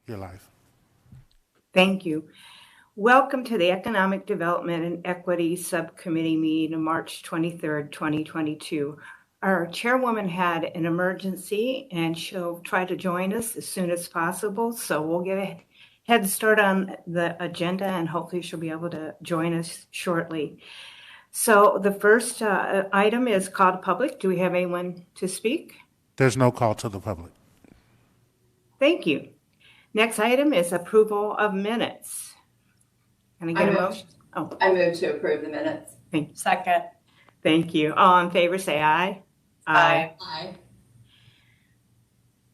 your life. Thank you. Welcome to the Economic Development and Equity Subcommittee meeting on March 23rd, 2022. Our chairwoman had an emergency and she'll try to join us as soon as possible. So we'll get a head start on the agenda and hopefully she'll be able to join us shortly. So the first item is call to public. Do we have anyone to speak? There's no call to the public. Thank you. Next item is approval of minutes. Can I get a motion? Oh, I move to approve the minutes. thank you. Second. Thank you. All in favor, say aye. Aye.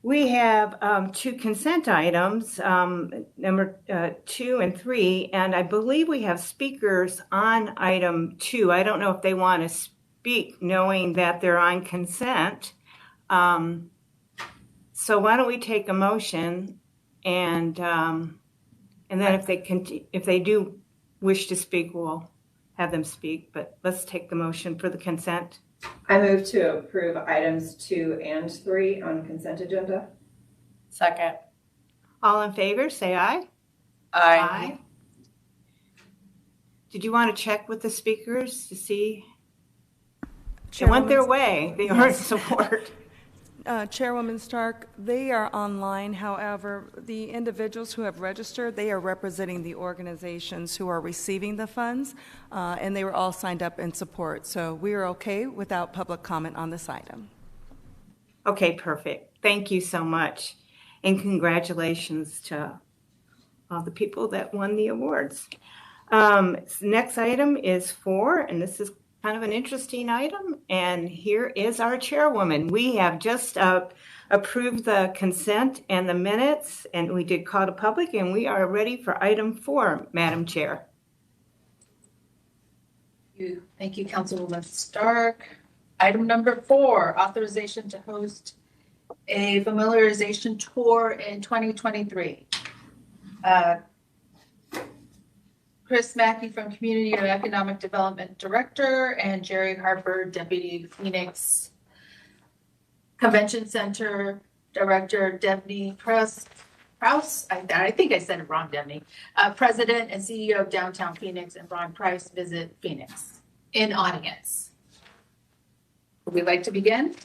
We have two consent items, number 2 and 3, and I believe we have speakers on item 2. I don't know if they want to speak knowing that they're on consent. So why don't we take a motion and then if they do wish to speak, we'll have them speak, but let's take the motion for the consent. I move to approve items 2 and 3 on consent agenda. Second. All in favor, say aye. Aye. Did you want to check with the speakers to see? They went their way. They are in support. Chairwoman Stark, they are online. However, the individuals who have registered, they are representing the organizations who are receiving the funds, and they were all signed up in support. So we are okay without public comment on this item. Okay, perfect. Thank you so much. And congratulations to all the people that won the awards. Next item is 4, and this is kind of an interesting item, and here is our chairwoman. We have just approved the consent and the minutes, and we did call to public, and we are ready for item 4, Madam Chair. Thank you, Councilwoman Stark. Item number 4, authorization to host a familiarization tour in 2023. Chris Mackey from Community and Economic Development Director and Jerry Harper, Deputy Phoenix Convention Center Director, Devney Krause, I think I said it wrong, Devney, President and CEO of Downtown Phoenix, and Ron Price visit Phoenix in audience. Would we like to begin?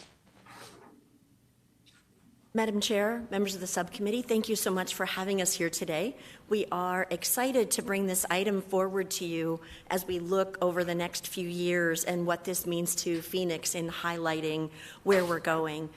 Madam Chair, members of the subcommittee, thank you so much for having us here today. We are excited to bring this item forward to you as we look over the next few years and what this means to Phoenix in highlighting where we're going.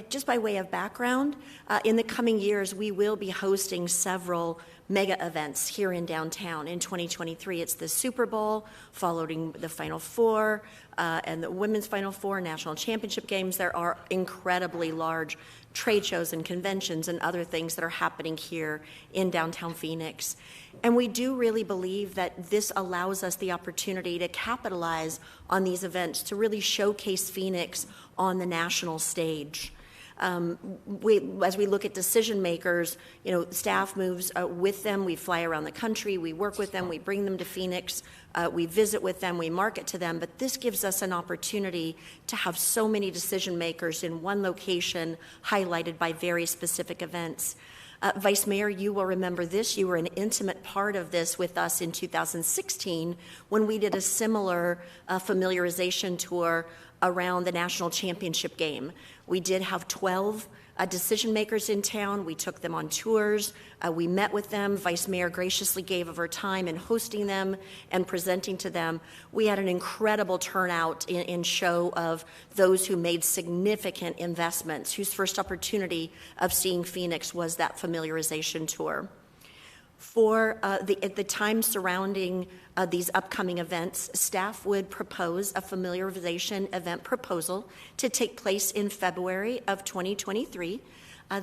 Just by way of background, in the coming years, we will be hosting several mega events here in downtown. In 2023, it's the Super Bowl, following the Final Four, and the Women's Final Four, National Championship games. There are incredibly large trade shows and conventions and other things that are happening here in downtown Phoenix. And we do really believe that this allows us the opportunity to capitalize on these events, to really showcase Phoenix on the national stage. As we look at decision makers, staff moves with them. We fly around the country. We work with them. We bring them to Phoenix. We visit with them. We market to them. But this gives us an opportunity to have so many decision makers in one location, highlighted by very specific events. Vice Mayor, you will remember this. You were an intimate part of this with us in 2016 when we did a similar familiarization tour around the national championship game. We did have 12 decision makers in town. We took them on tours. We met with them. Vice Mayor graciously gave of her time in hosting them and presenting to them. We had an incredible turnout in show of those who made significant investments, whose first opportunity of seeing Phoenix was that familiarization tour. For the time surrounding these upcoming events, staff would propose a familiarization event proposal to take place in February of 2023.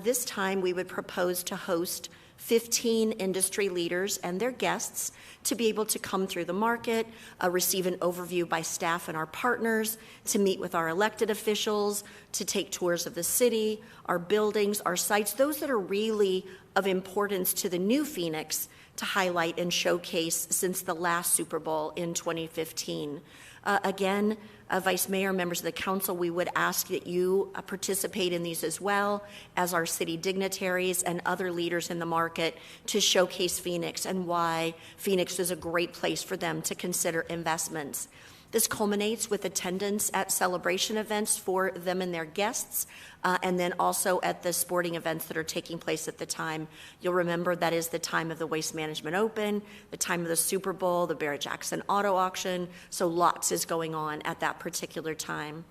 This time we would propose to host 15 industry leaders and their guests to be able to come through the market, receive an overview by staff and our partners, to meet with our elected officials, to take tours of the city, our buildings, our sites, those that are really of importance to the new Phoenix to highlight and showcase since the last Super Bowl in 2015. Again, Vice Mayor, members of the council, we would ask that you participate in these as well as our city dignitaries and other leaders in the market to showcase Phoenix and why Phoenix is a great place for them to consider investments. This culminates with attendance at celebration events for them and their guests, and then also at the sporting events that are taking place at the time. You'll remember that is the time of the Waste Management Open, the time of the Super Bowl, the Barrett-Jackson Auto Auction, so lots is going on at that particular time.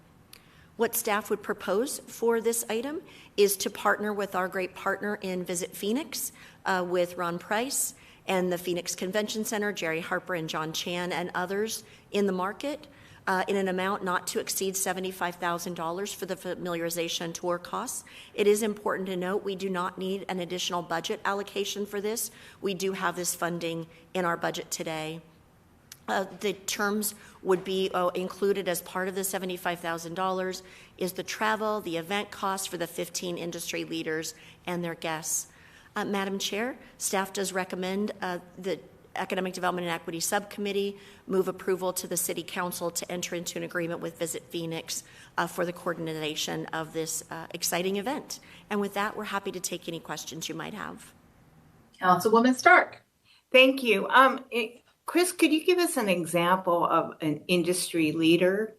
What staff would propose for this item is to partner with our great partner in Visit Phoenix with Ron Price and the Phoenix Convention Center, Jerry Harper and John Chan and others in the market in an amount not to exceed $75,000 for the familiarization tour costs. It is important to note we do not need an additional budget allocation for this. We do have this funding in our budget today. The terms would be included as part of the $75,000 is the travel, the event costs for the 15 industry leaders and their guests. Madam Chair, staff does recommend the Economic Development and Equity Subcommittee move approval to the City Council to enter into an agreement with Visit Phoenix for the coordination of this exciting event. And with that, we're happy to take any questions you might have. Councilwoman Stark. Thank you. Chris, could you give us an example of an industry leader?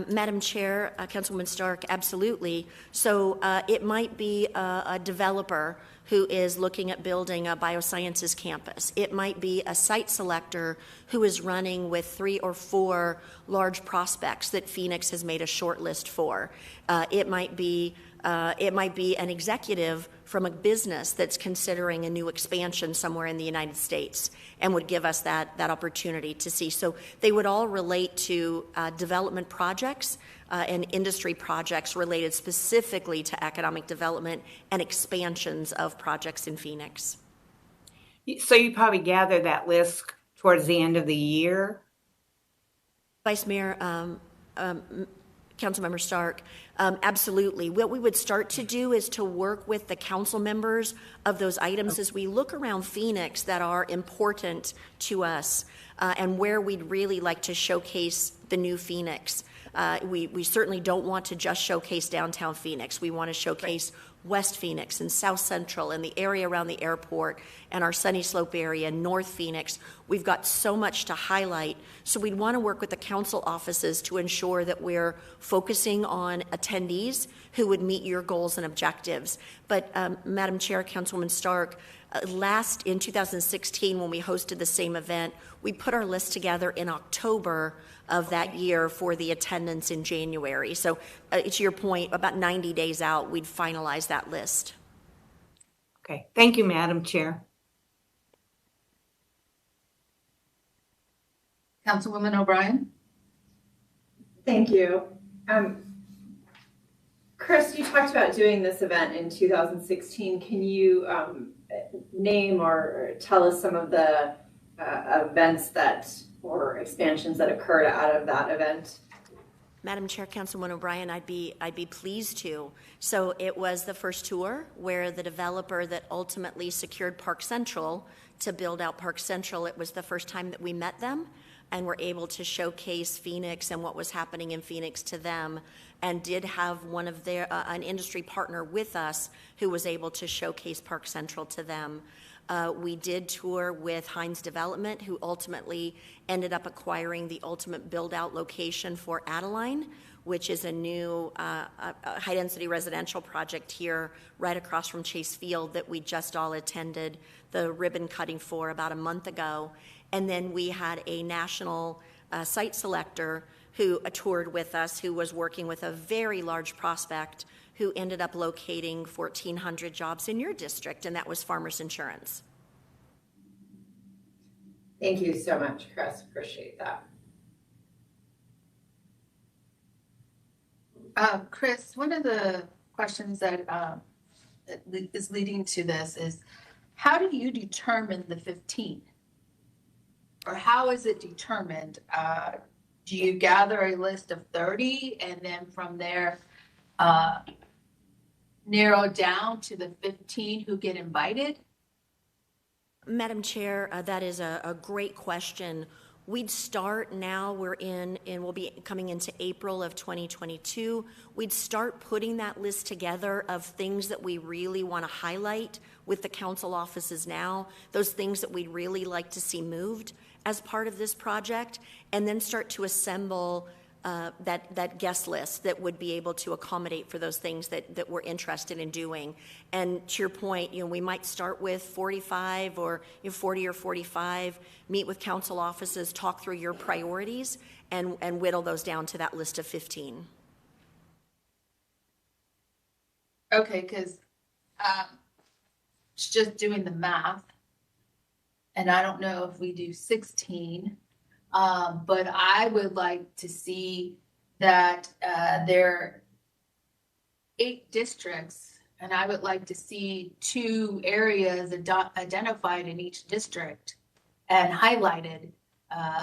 Madam Chair, Councilwoman Stark, absolutely. So it might be a developer who is looking at building a biosciences campus. It might be a site selector who is running with 3 or 4 large prospects that Phoenix has made a short list for. It might be an executive from a business that's considering a new expansion somewhere in the United States and would give us that opportunity to see. So they would all relate to development projects and industry projects related specifically to economic development and expansions of projects in Phoenix. So you probably gather that list towards the end of the year? Vice Mayor, Councilmember Stark, absolutely. What we would start to do is to work with the council members of those items as we look around Phoenix that are important to us and where we'd really like to showcase the new Phoenix. We certainly don't want to just showcase downtown Phoenix. We want to showcase West Phoenix and South Central and the area around the airport and our Sunny Slope area, North Phoenix. We've got so much to highlight. So we'd want to work with the council offices to ensure that we're focusing on attendees who would meet your goals and objectives. But Madam Chair, Councilwoman Stark, in 2016, when we hosted the same event, we put our list together in October of that year for the attendance in January. So to your point, about 90 days out, we'd finalize that list. Okay, thank you, Madam Chair. Councilwoman O'Brien. Thank you. Chris, you talked about doing this event in 2016. Can you name or tell us some of the events or expansions that occurred out of that event? Madam Chair, Councilwoman O'Brien, I'd be pleased to. So it was the first tour where the developer that ultimately secured Park Central to build out Park Central, it was the first time that we met them and were able to showcase Phoenix and what was happening in Phoenix to them, and did have one of their an industry partner with us who was able to showcase Park Central to them. We did tour with Hines Development, who ultimately ended up acquiring the ultimate build-out location for Adeline, which is a new high-density residential project here right across from Chase Field that we just all attended the ribbon cutting for about a month ago. And then we had a national site selector who toured with us, who was working with a very large prospect who ended up locating 1,400 jobs in your district, and that was Farmers Insurance. Thank you so much, Chris. Appreciate that. Chris, one of the questions that is leading to this is, how do you determine the 15? Or how is it determined? Do you gather a list of 30 and then from there narrow down to the 15 who get invited? Madam Chair, that is a great question. We'd start now, we'll be coming into April of 2022. We'd start putting that list together of things that we really want to highlight with the council offices now, those things that we'd really like to see moved as part of this project, and then start to assemble that guest list that would be able to accommodate for those things that we're interested in doing. And to your point, we might start with 45 or 40 or 45, meet with council offices, talk through your priorities, and whittle those down to that list of 15. Okay, because it's just doing the math, and I don't know if we do 16. But I would like to see that there are 8 districts, and I would like to see 2 areas identified in each district and highlighted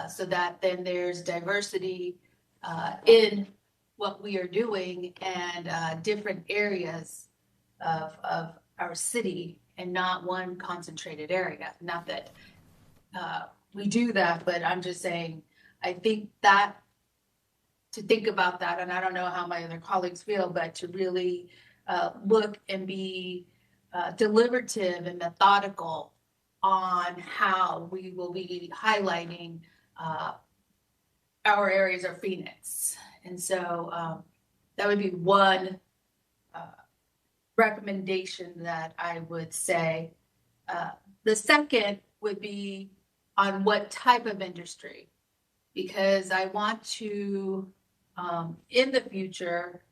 so that then there's diversity in what we are doing and different areas of our city and not one concentrated area. Not that we do that, but I'm just saying, I think that to think about that, and I don't know how my other colleagues feel, but to really look and be deliberative and methodical on how we will be highlighting our areas of Phoenix. And so that would be one recommendation that I would say. The second would be on what type of industry, because I want to, in the future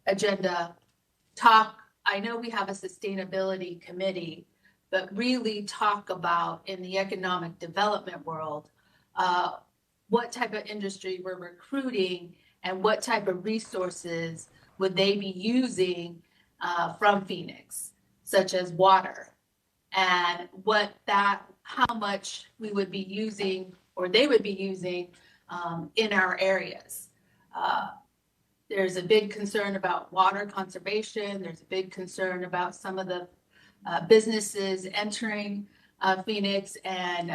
agenda, I know we have a sustainability committee, but really talk about in the economic development world, what type of industry we're recruiting and what type of resources would they be using from Phoenix, such as water, and how much we would be using or they would be using in our areas. There's a big concern about water conservation. There's a big concern about some of the businesses entering Phoenix and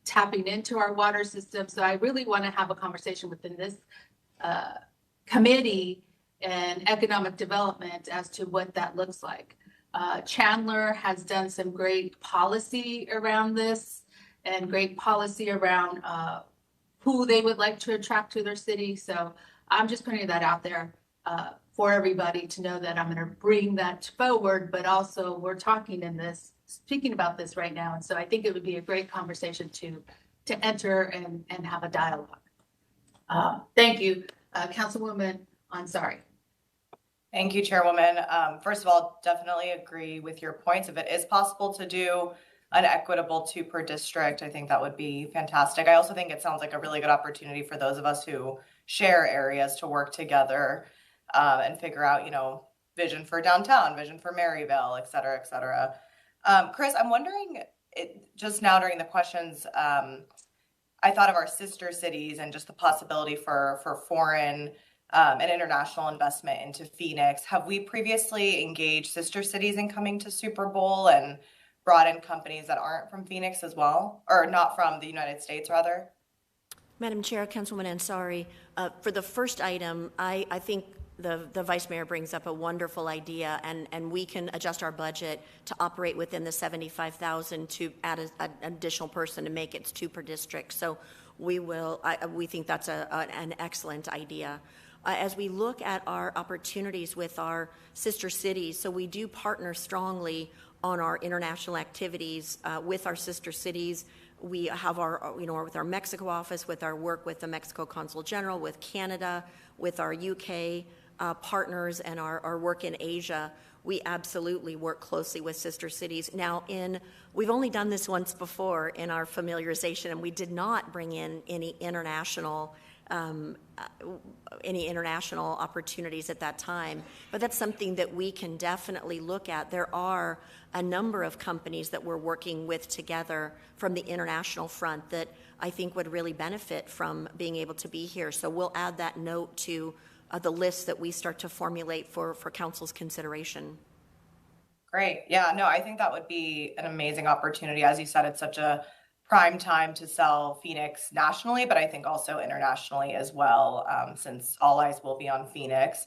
tapping into our water system. So I really want to have a conversation within this committee and economic development as to what that looks like. Chandler has done some great policy around this and great policy around who they would like to attract to their city. So I'm just putting that out there for everybody to know that I'm going to bring that forward, but also we're speaking about this right now. And so I think it would be a great conversation to enter and have a dialogue. Thank you, Councilwoman Ansari. Thank you, Chairwoman. First of all, definitely agree with your points. If it is possible to do an equitable 2 per district, I think that would be fantastic. I also think it sounds like a really good opportunity for those of us who share areas to work together and figure out, vision for downtown, vision for Maryville, et cetera, et cetera. Chris, I'm wondering, just now during the questions, I thought of our sister cities and just the possibility for foreign and international investment into Phoenix. Have we previously engaged sister cities in coming to Super Bowl and brought in companies that aren't from Phoenix as well, or not from the United States, rather? Madam Chair, Councilwoman Ansari, for the first item, I think the Vice Mayor brings up a wonderful idea, and we can adjust our budget to operate within the 75,000 to add an additional person to make it 2 per district. So we think that's an excellent idea. As we look at our opportunities with our sister cities, so we do partner strongly on our international activities with our sister cities. We have with our Mexico office, with our work with the Mexico Consul General, with Canada, with our UK partners, and our work in Asia. We absolutely work closely with sister cities. Now, we've only done this once before in our familiarization, and we did not bring in any international opportunities at that time, but that's something that we can definitely look at. There are a number of companies that we're working with together from the international front that I think would really benefit from being able to be here. So we'll add that note to the list that we start to formulate for council's consideration. Great. Yeah, no, I think that would be an amazing opportunity. As you said, it's such a prime time to sell Phoenix nationally, but I think also internationally as well, since all eyes will be on Phoenix.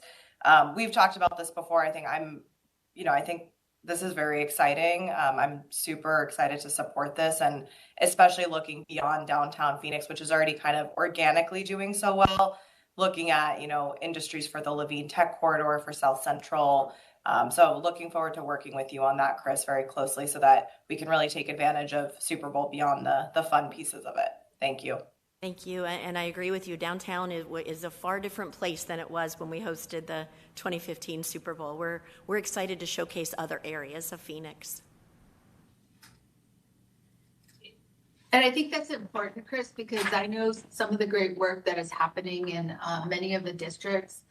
We've talked about this before. I think I think this is very exciting. I'm super excited to support this, and especially looking beyond downtown Phoenix, which is already kind of organically doing so well, looking at, industries for the Levine Tech Corridor for South Central. So looking forward to working with you on that, Chris, very closely so that we can really take advantage of Super Bowl beyond the fun pieces of it. Thank you. Thank you, and I agree with you. Downtown is a far different place than it was when we hosted the 2015 Super Bowl. We're excited to showcase other areas of Phoenix. And I think that's important, Chris, because I know some of the great work that is happening in many of the districts,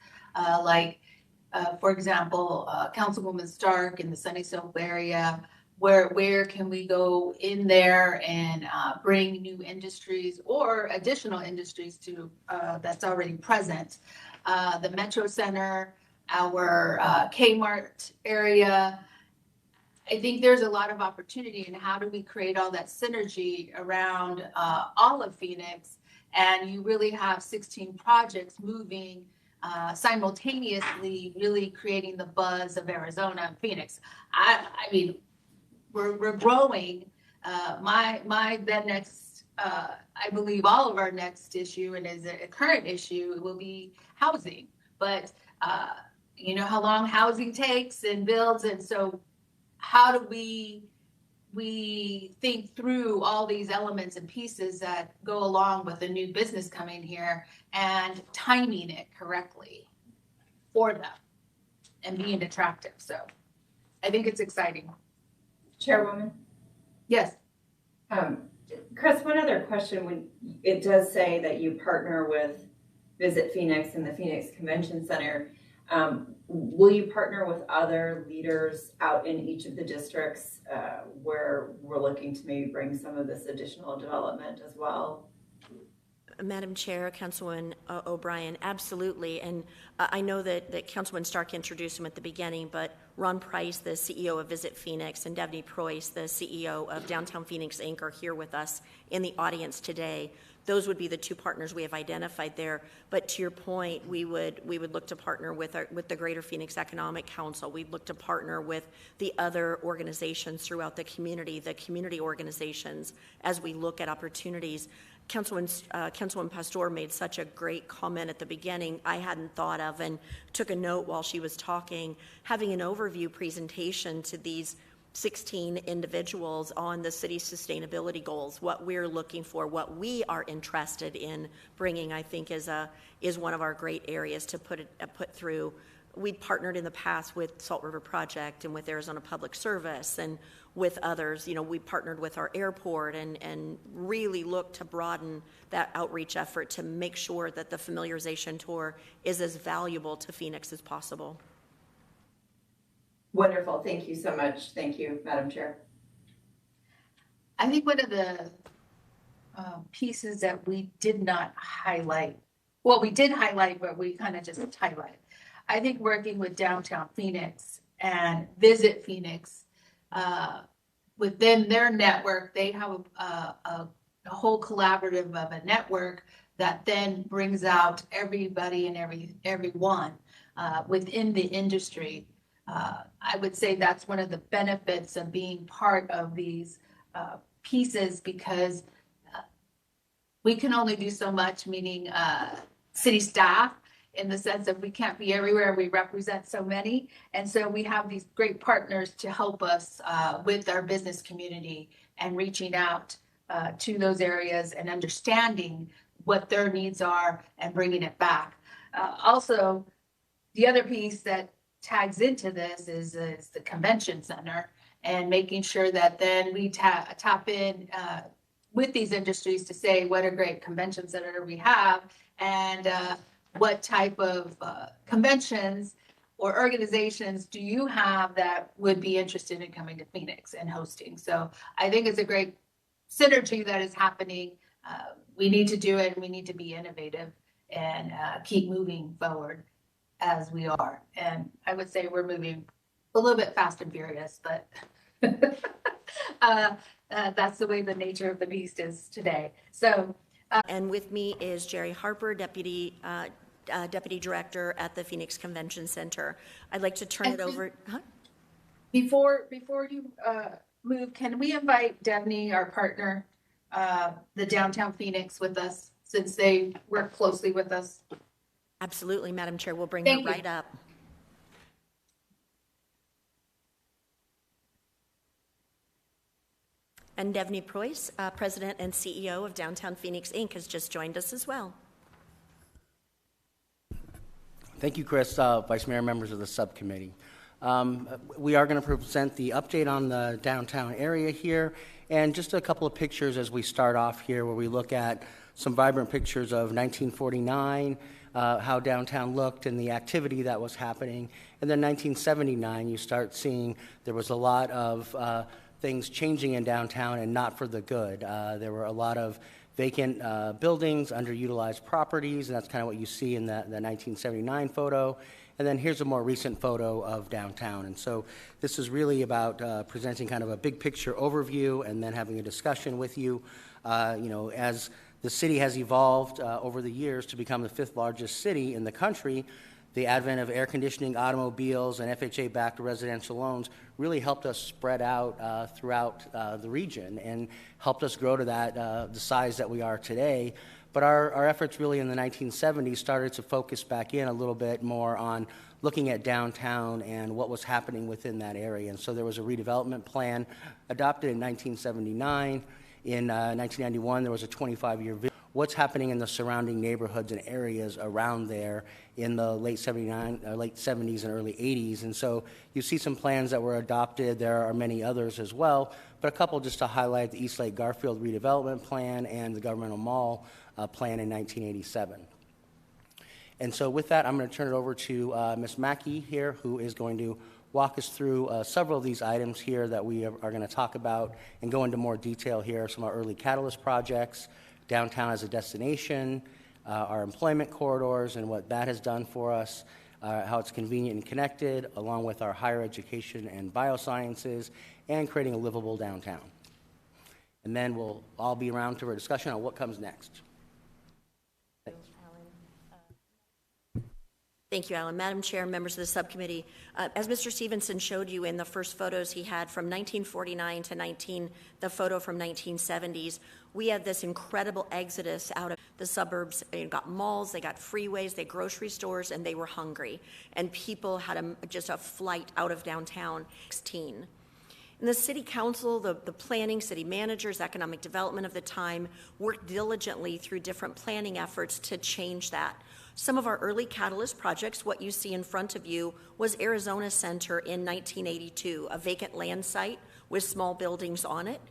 for example, Councilwoman Stark in the Sunnyside area. Where can we go in there and bring new industries or additional industries to that's already present? The Metro Center, our Kmart area. I think there's a lot of opportunity in how do we create all that synergy around all of Phoenix, and you really have 16 projects moving simultaneously, really creating the buzz of Arizona and Phoenix. I mean, we're growing. I believe all of our next issue, and is a current issue, will be housing. But you know how long housing takes and builds, and so how do we think through all these elements and pieces that go along with a new business coming here and timing it correctly for them and being attractive. So I think it's exciting. Chairwoman? Yes. Chris, one other question. When it does say that you partner with Visit Phoenix and the Phoenix Convention Center, will you partner with other leaders out in each of the districts where we're looking to maybe bring some of this additional development as well? Madam Chair, Councilwoman O'Brien, absolutely. And I know that Councilwoman Stark introduced him at the beginning, but Ron Price, the CEO of Visit Phoenix, and Devney Preuss, the CEO of Downtown Phoenix Inc., are here with us in the audience today. Those would be the two partners we have identified there. But to your point, we would look to partner with the Greater Phoenix Economic Council. We'd look to partner with the other organizations throughout the community organizations, as we look at opportunities. Councilwoman Pastor made such a great comment at the beginning I hadn't thought of, and took a note while she was talking, having an overview presentation to these 16 individuals on the city's sustainability goals, what we're looking for, what we are interested in bringing, I think is one of our great areas to put through. We'd partnered in the past with Salt River Project and with Arizona Public Service and with others. We partnered with our airport and really looked to broaden that outreach effort to make sure that the familiarization tour is as valuable to Phoenix as possible. Wonderful. Thank you so much. Thank you, Madam Chair. I think one of the pieces that we did not highlight, well, we did highlight, but we kind of just highlight. I think working with Downtown Phoenix and Visit Phoenix, within their network, they have a whole collaborative of a network that then brings out everybody and everyone within the industry. I would say that's one of the benefits of being part of these pieces, because we can only do so much, meaning city staff, in the sense that we can't be everywhere. We represent so many. And so we have these great partners to help us with our business community and reaching out to those areas and understanding what their needs are and bringing it back. Also, the other piece that tags into this is the convention center, and making sure that then we tap in with these industries to say what a great convention center we have, and what type of conventions or organizations do you have that would be interested in coming to Phoenix and hosting. So I think it's a great synergy that is happening. We need to do it, and we need to be innovative and keep moving forward as we are. And I would say we're moving a little bit fast and furious, but that's the way the nature of the beast is today. So And with me is Jerry Harper, Deputy Director at the Phoenix Convention Center. I'd like to turn it over. before you move, can we invite Devney, our partner, the Downtown Phoenix, with us, since they work closely with us? Absolutely, Madam Chair. We'll bring Thank her you. right up. And Devney Preuss, President and CEO of Downtown Phoenix, Inc., has just joined us as well. Thank you, Chris, Vice Mayor, members of the subcommittee. We are going to present the update on the downtown area here, and just a couple of pictures as we start off here, where we look at some vibrant pictures of 1949, how downtown looked and the activity that was happening. And then 1979, you start seeing there was a lot of things changing in downtown, and not for the good. There were a lot of vacant buildings, underutilized properties, and that's kind of what you see in the 1979 photo. And then here's a more recent photo of downtown. And so this is really about presenting kind of a big picture overview and then having a discussion with you. As the city has evolved over the years to become the 5th largest city in the country, the advent of air conditioning, automobiles, and FHA-backed residential loans really helped us spread out throughout the region and helped us grow to the size that we are today. But our efforts really in the 1970s started to focus back in a little bit more on looking at downtown and what was happening within that area. And so there was a redevelopment plan adopted in 1979. In 1991, there was a 25-year vision. What's happening in the surrounding neighborhoods and areas around there in the late 70s and early 80s. And so you see some plans that were adopted. There are many others as well, but a couple just to highlight: the East Lake Garfield Redevelopment Plan and the Governmental Mall plan in 1987. And so with that, I'm going to turn it over to Ms. Mackey here, who is going to walk us through several of these items here that we are going to talk about and go into more detail here. Some of our early catalyst projects, downtown as a destination, our employment corridors and what that has done for us, how it's convenient and connected, along with our higher education and biosciences, and creating a livable downtown. And then we'll all be around to a discussion on what comes next. Thank you, Alan. Madam Chair, members of the subcommittee, as Mr. Stevenson showed you in the first photos he had from 1949 to the photo from 1970s, we had this incredible exodus out of the suburbs. They got malls, they got freeways, they grocery stores, and they were hungry. And people had just a flight out of downtown. 16. And the city council, the planning, city managers, economic development of the time worked diligently through different planning efforts to change that. Some of our early catalyst projects, what you see in front of you, was Arizona Center in 1982, a vacant land site with small buildings on it.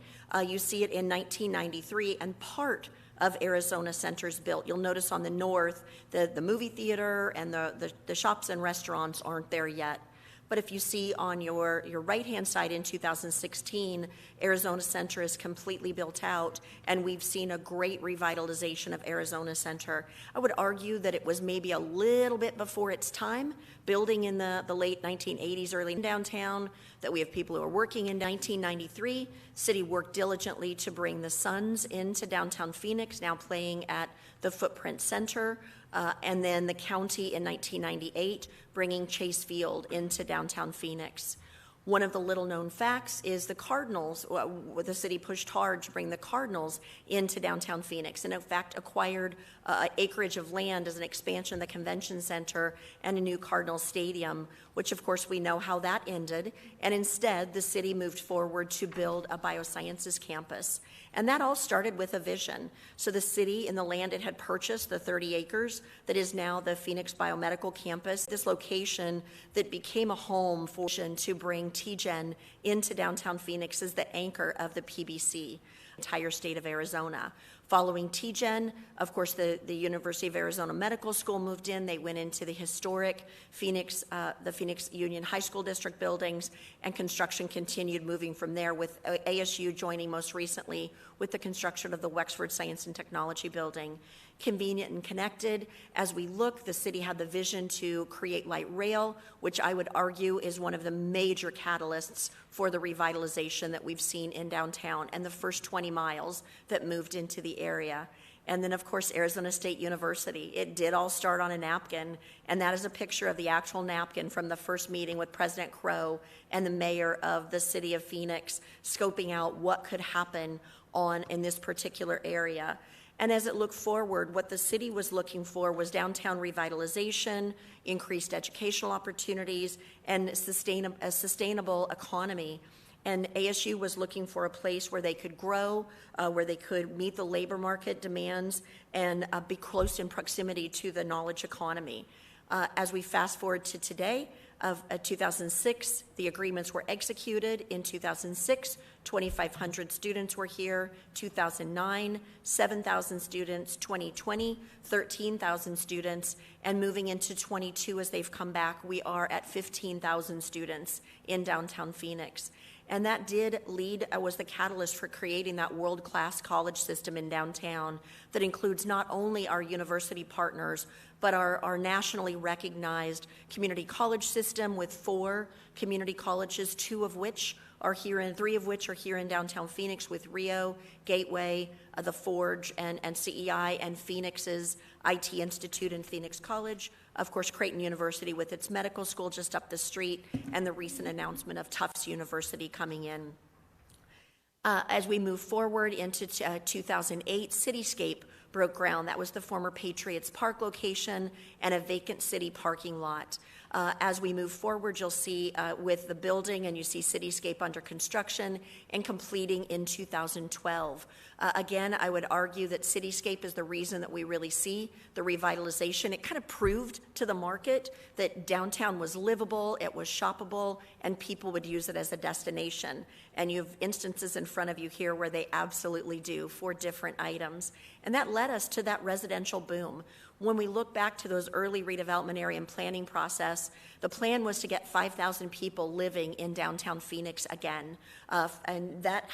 You see it in 1993, and part of Arizona Center is built. You'll notice on the north, the movie theater and the shops and restaurants aren't there yet. But if you see on your right-hand side in 2016, Arizona Center is completely built out, and we've seen a great revitalization of Arizona Center. I would argue that it was maybe a little bit before its time, building in the late 1980s, early downtown, that we have people who are working in 1993. City worked diligently to bring the Suns into downtown Phoenix, now playing at the Footprint Center. And then the county in 1998 bringing Chase Field into downtown Phoenix. One of the little-known facts is the Cardinals, the city pushed hard to bring the Cardinals into downtown Phoenix, and in fact acquired acreage of land as an expansion of the convention center and a new Cardinals stadium, which of course we know how that ended, and instead the city moved forward to build a biosciences campus. And that all started with a vision. So the city, in the land it had purchased, the 30 acres that is now the Phoenix Biomedical Campus, this location that became a home for to bring TGen into downtown Phoenix as the anchor of the PBC, entire state of Arizona. Following TGen, of course, the University of Arizona Medical School moved in. They went into the historic the Phoenix Union High School District buildings, and construction continued moving from there, with ASU joining most recently with the construction of the Wexford Science and Technology building. convenient and connected. As we look, the city had the vision to create light rail, which I would argue is one of the major catalysts for the revitalization that we've seen in downtown and the first 20 miles that moved into the area. And then, of course, Arizona State University. It did all start on a napkin, and that is a picture of the actual napkin from the first meeting with President Crow and the mayor of the city of Phoenix, scoping out what could happen in this particular area. And as it looked forward, what the city was looking for was downtown revitalization, increased educational opportunities, and a sustainable economy. And ASU was looking for a place where they could grow, where they could meet the labor market demands, and be close in proximity to the knowledge economy. As we fast forward to today, of 2006, the agreements were executed. In 2006, 2,500 students were here. 2009, 7,000 students. 2020, 13,000 students. And moving into 22, as they've come back, we are at 15,000 students in downtown Phoenix. And that did lead, was the catalyst for creating that world-class college system in downtown that includes not only our university partners, but our nationally recognized community college system with 4 community colleges, 3 of which are here in downtown Phoenix with Rio, Gateway, the Forge, and CEI, and Phoenix's IT Institute and Phoenix College. Of course, Creighton University with its medical school just up the street, and the recent announcement of Tufts University coming in. As we move forward into 2008, Cityscape broke ground. That was the former Patriots Park location and a vacant city parking lot. As we move forward, you'll see with the building, and you see Cityscape under construction and completing in 2012. Again, I would argue that Cityscape is the reason that we really see the revitalization. It kind of proved to the market that downtown was livable, it was shoppable, and people would use it as a destination. And you have instances in front of you here where they absolutely do, 4 different items. And that led us to that residential boom. When we look back to those early redevelopment area and planning process, the plan was to get 5,000 people living in downtown Phoenix again. And that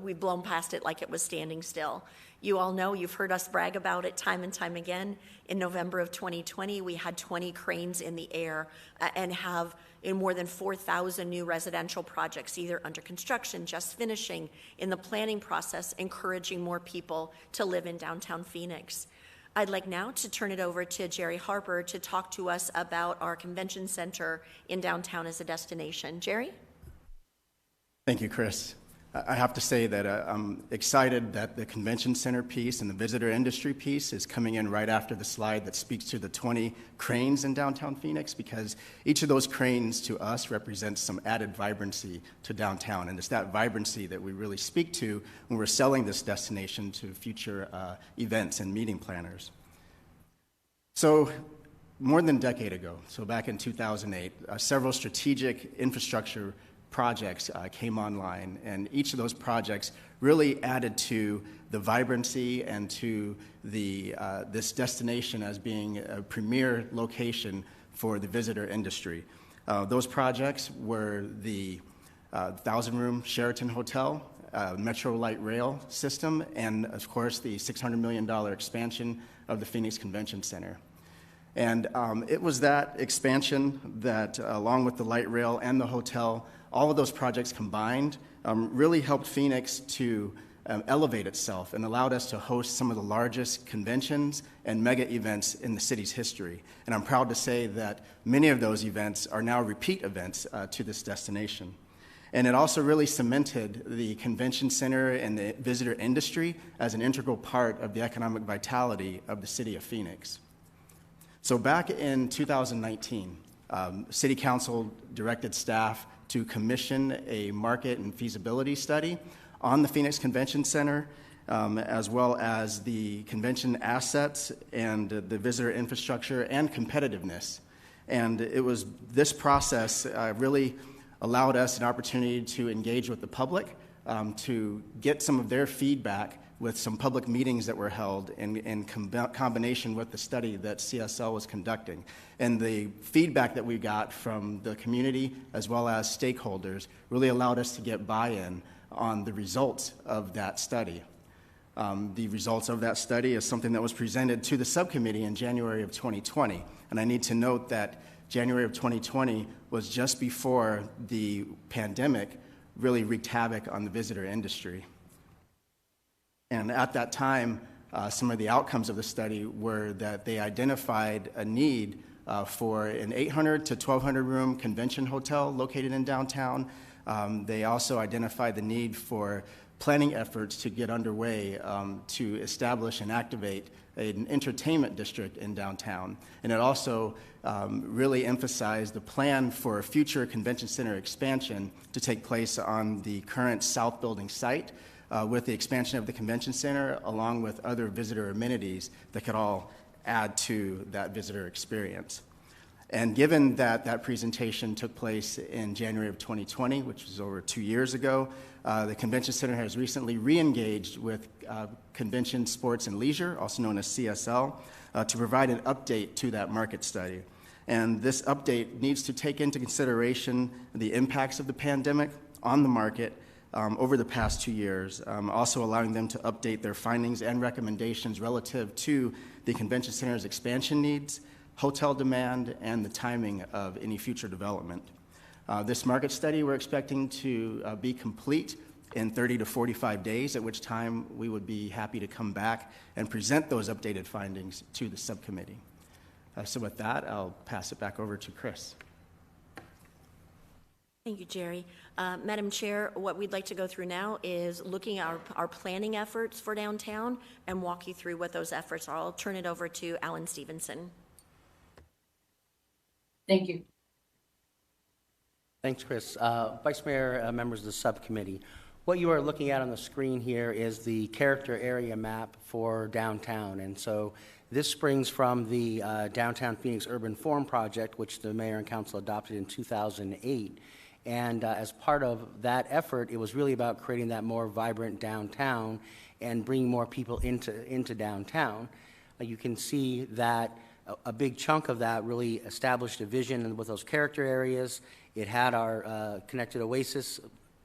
we've blown past it like it was standing still. You all know, you've heard us brag about it time and time again. In November of 2020, we had 20 cranes in the air and have in more than 4,000 new residential projects, either under construction, just finishing, in the planning process, encouraging more people to live in downtown Phoenix. I'd like now to turn it over to Jerry Harper to talk to us about our convention center in downtown as a destination. Jerry? Thank you, Chris. I have to say that I'm excited that the convention center piece and the visitor industry piece is coming in right after the slide that speaks to the 20 cranes in downtown Phoenix, because each of those cranes to us represents some added vibrancy to downtown, and it's that vibrancy that we really speak to when we're selling this destination to future events and meeting planners. So more than a decade ago, so back in 2008, several strategic infrastructure projects came online, and each of those projects really added to the vibrancy and to the this destination as being a premier location for the visitor industry. Those projects were the 1,000-room Sheraton Hotel, Metro Light Rail system, and of course the $600 million expansion of the Phoenix Convention Center. And it was that expansion that, along with the light rail and the hotel, all of those projects combined really helped Phoenix to elevate itself and allowed us to host some of the largest conventions and mega events in the city's history. And I'm proud to say that many of those events are now repeat events to this destination. And it also really cemented the convention center and the visitor industry as an integral part of the economic vitality of the city of Phoenix. So back in 2019, City Council directed staff to commission a market and feasibility study on the Phoenix Convention Center, as well as the convention assets and the visitor infrastructure and competitiveness. And it was this process really allowed us an opportunity to engage with the public, to get some of their feedback with some public meetings that were held in combination with the study that CSL was conducting. And the feedback that we got from the community as well as stakeholders really allowed us to get buy-in on the results of that study. The results of that study is something that was presented to the subcommittee in January of 2020. And I need to note that January of 2020 was just before the pandemic really wreaked havoc on the visitor industry. And at that time, some of the outcomes of the study were that they identified a need for an 800 to 1,200 room convention hotel located in downtown. They also identified the need for planning efforts to get underway to establish and activate an entertainment district in downtown. And it also really emphasized the plan for a future convention center expansion to take place on the current South Building site with the expansion of the convention center along with other visitor amenities that could all add to that visitor experience. And given that that presentation took place in January of 2020, which was over 2 years ago, the Convention Center has recently re-engaged with Convention Sports and Leisure, also known as CSL, to provide an update to that market study. And this update needs to take into consideration the impacts of the pandemic on the market over the past 2 years, also allowing them to update their findings and recommendations relative to the Convention Center's expansion needs, hotel demand, and the timing of any future development. This market study we're expecting to be complete in 30 to 45 days, at which time we would be happy to come back and present those updated findings to the subcommittee. So with that, I'll pass it back over to Chris. Thank you, Jerry. Madam Chair, what we'd like to go through now is looking at our planning efforts for downtown and walk you through what those efforts are. I'll turn it over to Alan Stevenson. Thank you. Thanks, Chris. Vice Mayor, members of the subcommittee, what you are looking at on the screen here is the character area map for downtown. And so this springs from the Downtown Phoenix Urban Form Project, which the Mayor and Council adopted in 2008. And as part of that effort, it was really about creating that more vibrant downtown and bringing more people into downtown. You can see that a big chunk of that really established a vision with those character areas. It had our connected oasis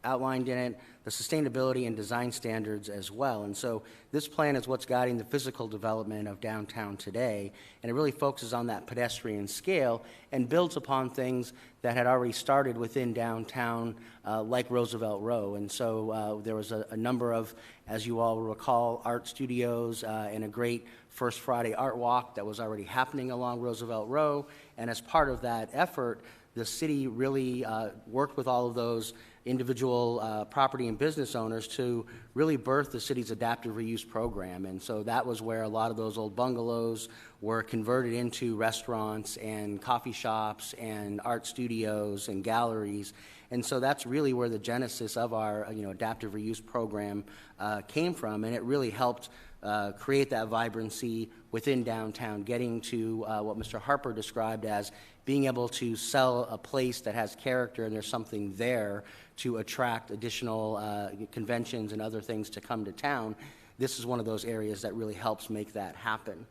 outlined in it, the sustainability and design standards as well. And so this plan is what's guiding the physical development of downtown today, and it really focuses on that pedestrian scale and builds upon things that had already started within downtown, like Roosevelt Row. And so there was a number of, as you all recall, art studios and a great First Friday Art Walk that was already happening along Roosevelt Row. And as part of that effort, the city really worked with all of those individual property and business owners to really birth the city's adaptive reuse program. And so that was where a lot of those old bungalows were converted into restaurants and coffee shops and art studios and galleries. And so that's really where the genesis of our adaptive reuse program came from, and it really helped create that vibrancy within downtown, getting to what Mr. Harper described as being able to sell a place that has character and there's something there to attract additional conventions and other things to come to town. This is one of those areas that really helps make that happen.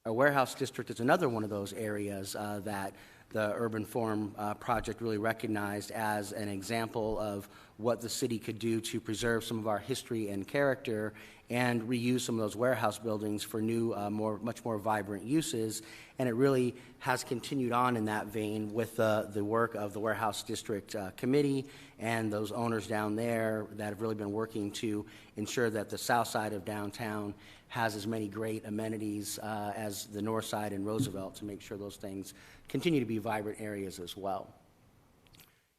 Our warehouse district is another one of those areas that the Urban Form Project really recognized as an example of what the city could do to preserve some of our history and character and reuse some of those warehouse buildings for new, much more vibrant uses. And it really has continued on in that vein with the work of the Warehouse District Committee and those owners down there that have really been working to ensure that the south side of downtown has as many great amenities as the north side and Roosevelt to make sure those things continue to be vibrant areas as well.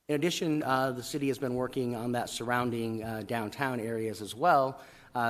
In addition, the city has been working on that surrounding downtown areas as well,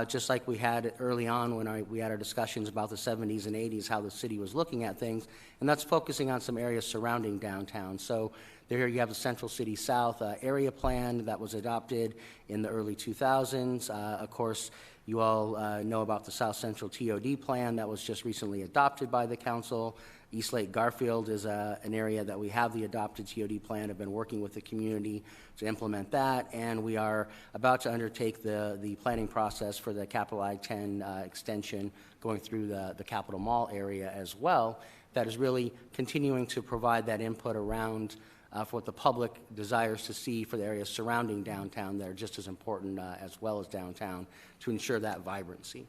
just like we had early on when we had our discussions about the 70s and 80s, how the city was looking at things, and that's focusing on some areas surrounding downtown. So there you have the Central City South area plan that was adopted in the early 2000s. Of course, you all know about the South Central TOD plan that was just recently adopted by the council. East Lake Garfield is an area that we have the adopted TOD plan, have been working with the community to implement that, and we are about to undertake the planning process for the Capital I-10 extension going through the Capitol Mall area as well. That is really continuing to provide that input around for what the public desires to see for the areas surrounding downtown that are just as important as well as downtown to ensure that vibrancy.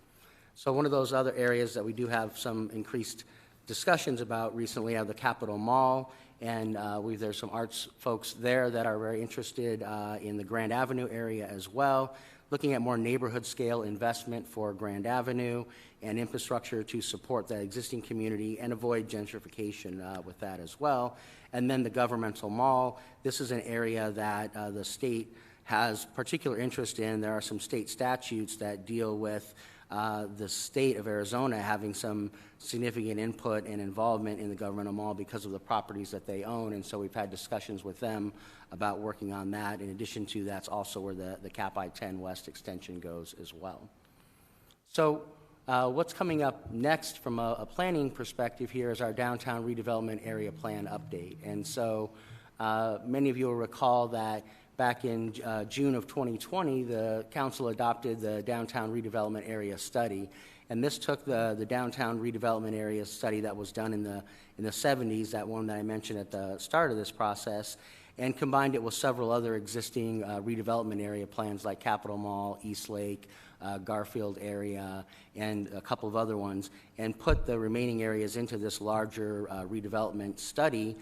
So one of those other areas that we do have some increased discussions about recently are the Capitol Mall, and there's some arts folks there that are very interested in the Grand Avenue area as well, looking at more neighborhood scale investment for Grand Avenue and infrastructure to support that existing community and avoid gentrification with that as well. And then the Governmental Mall. This is an area that the state has particular interest in. There are some state statutes that deal with the state of Arizona having some significant input and involvement in the Governmental Mall because of the properties that they own, and so we've had discussions with them about working on that. In addition to that's also where the Cap I-10 West extension goes as well. So what's coming up next from a planning perspective here is our Downtown Redevelopment Area Plan update. And so many of you will recall that back in June of 2020, the council adopted the Downtown Redevelopment Area Study, and this took the Downtown Redevelopment Area Study that was done in the 70s, that one that I mentioned at the start of this process, and combined it with several other existing redevelopment area plans like Capitol Mall, East Lake, Garfield area, and a couple of other ones, and put the remaining areas into this larger redevelopment study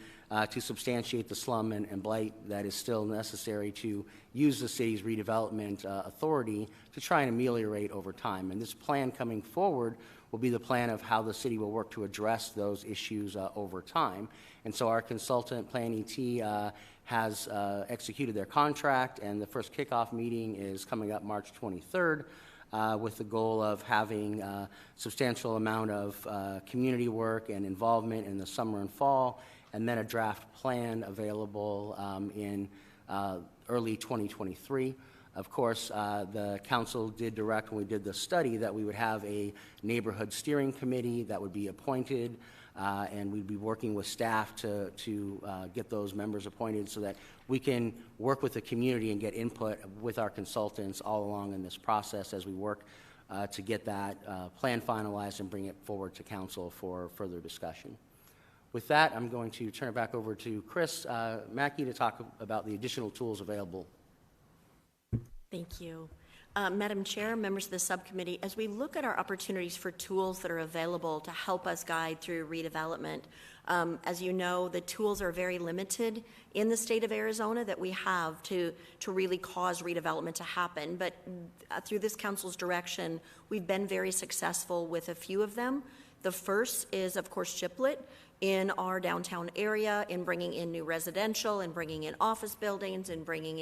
to substantiate the slum and blight that is still necessary to use the city's redevelopment authority to try and ameliorate over time. And this plan coming forward will be the plan of how the city will work to address those issues over time. And so our consultant, Plan ET, has executed their contract, and the first kickoff meeting is coming up March 23rd. With the goal of having a substantial amount of community work and involvement in the summer and fall, and then a draft plan available in early 2023. Of course, the council did direct when we did the study that we would have a neighborhood steering committee that would be appointed, and we'd be working with staff to get those members appointed so that we can work with the community and get input with our consultants all along in this process as we work to get that plan finalized and bring it forward to council for further discussion. With that, I'm going to turn it back over to Chris Mackey to talk about the additional tools available. Thank you. Madam Chair, members of the subcommittee, as we look at our opportunities for tools that are available to help us guide through redevelopment, as you know, the tools are very limited in the state of Arizona that we have to really cause redevelopment to happen. But through this council's direction, we've been very successful with a few of them. The first is, of course, Chiplet in our downtown area, in bringing in new residential and bringing in office buildings and bringing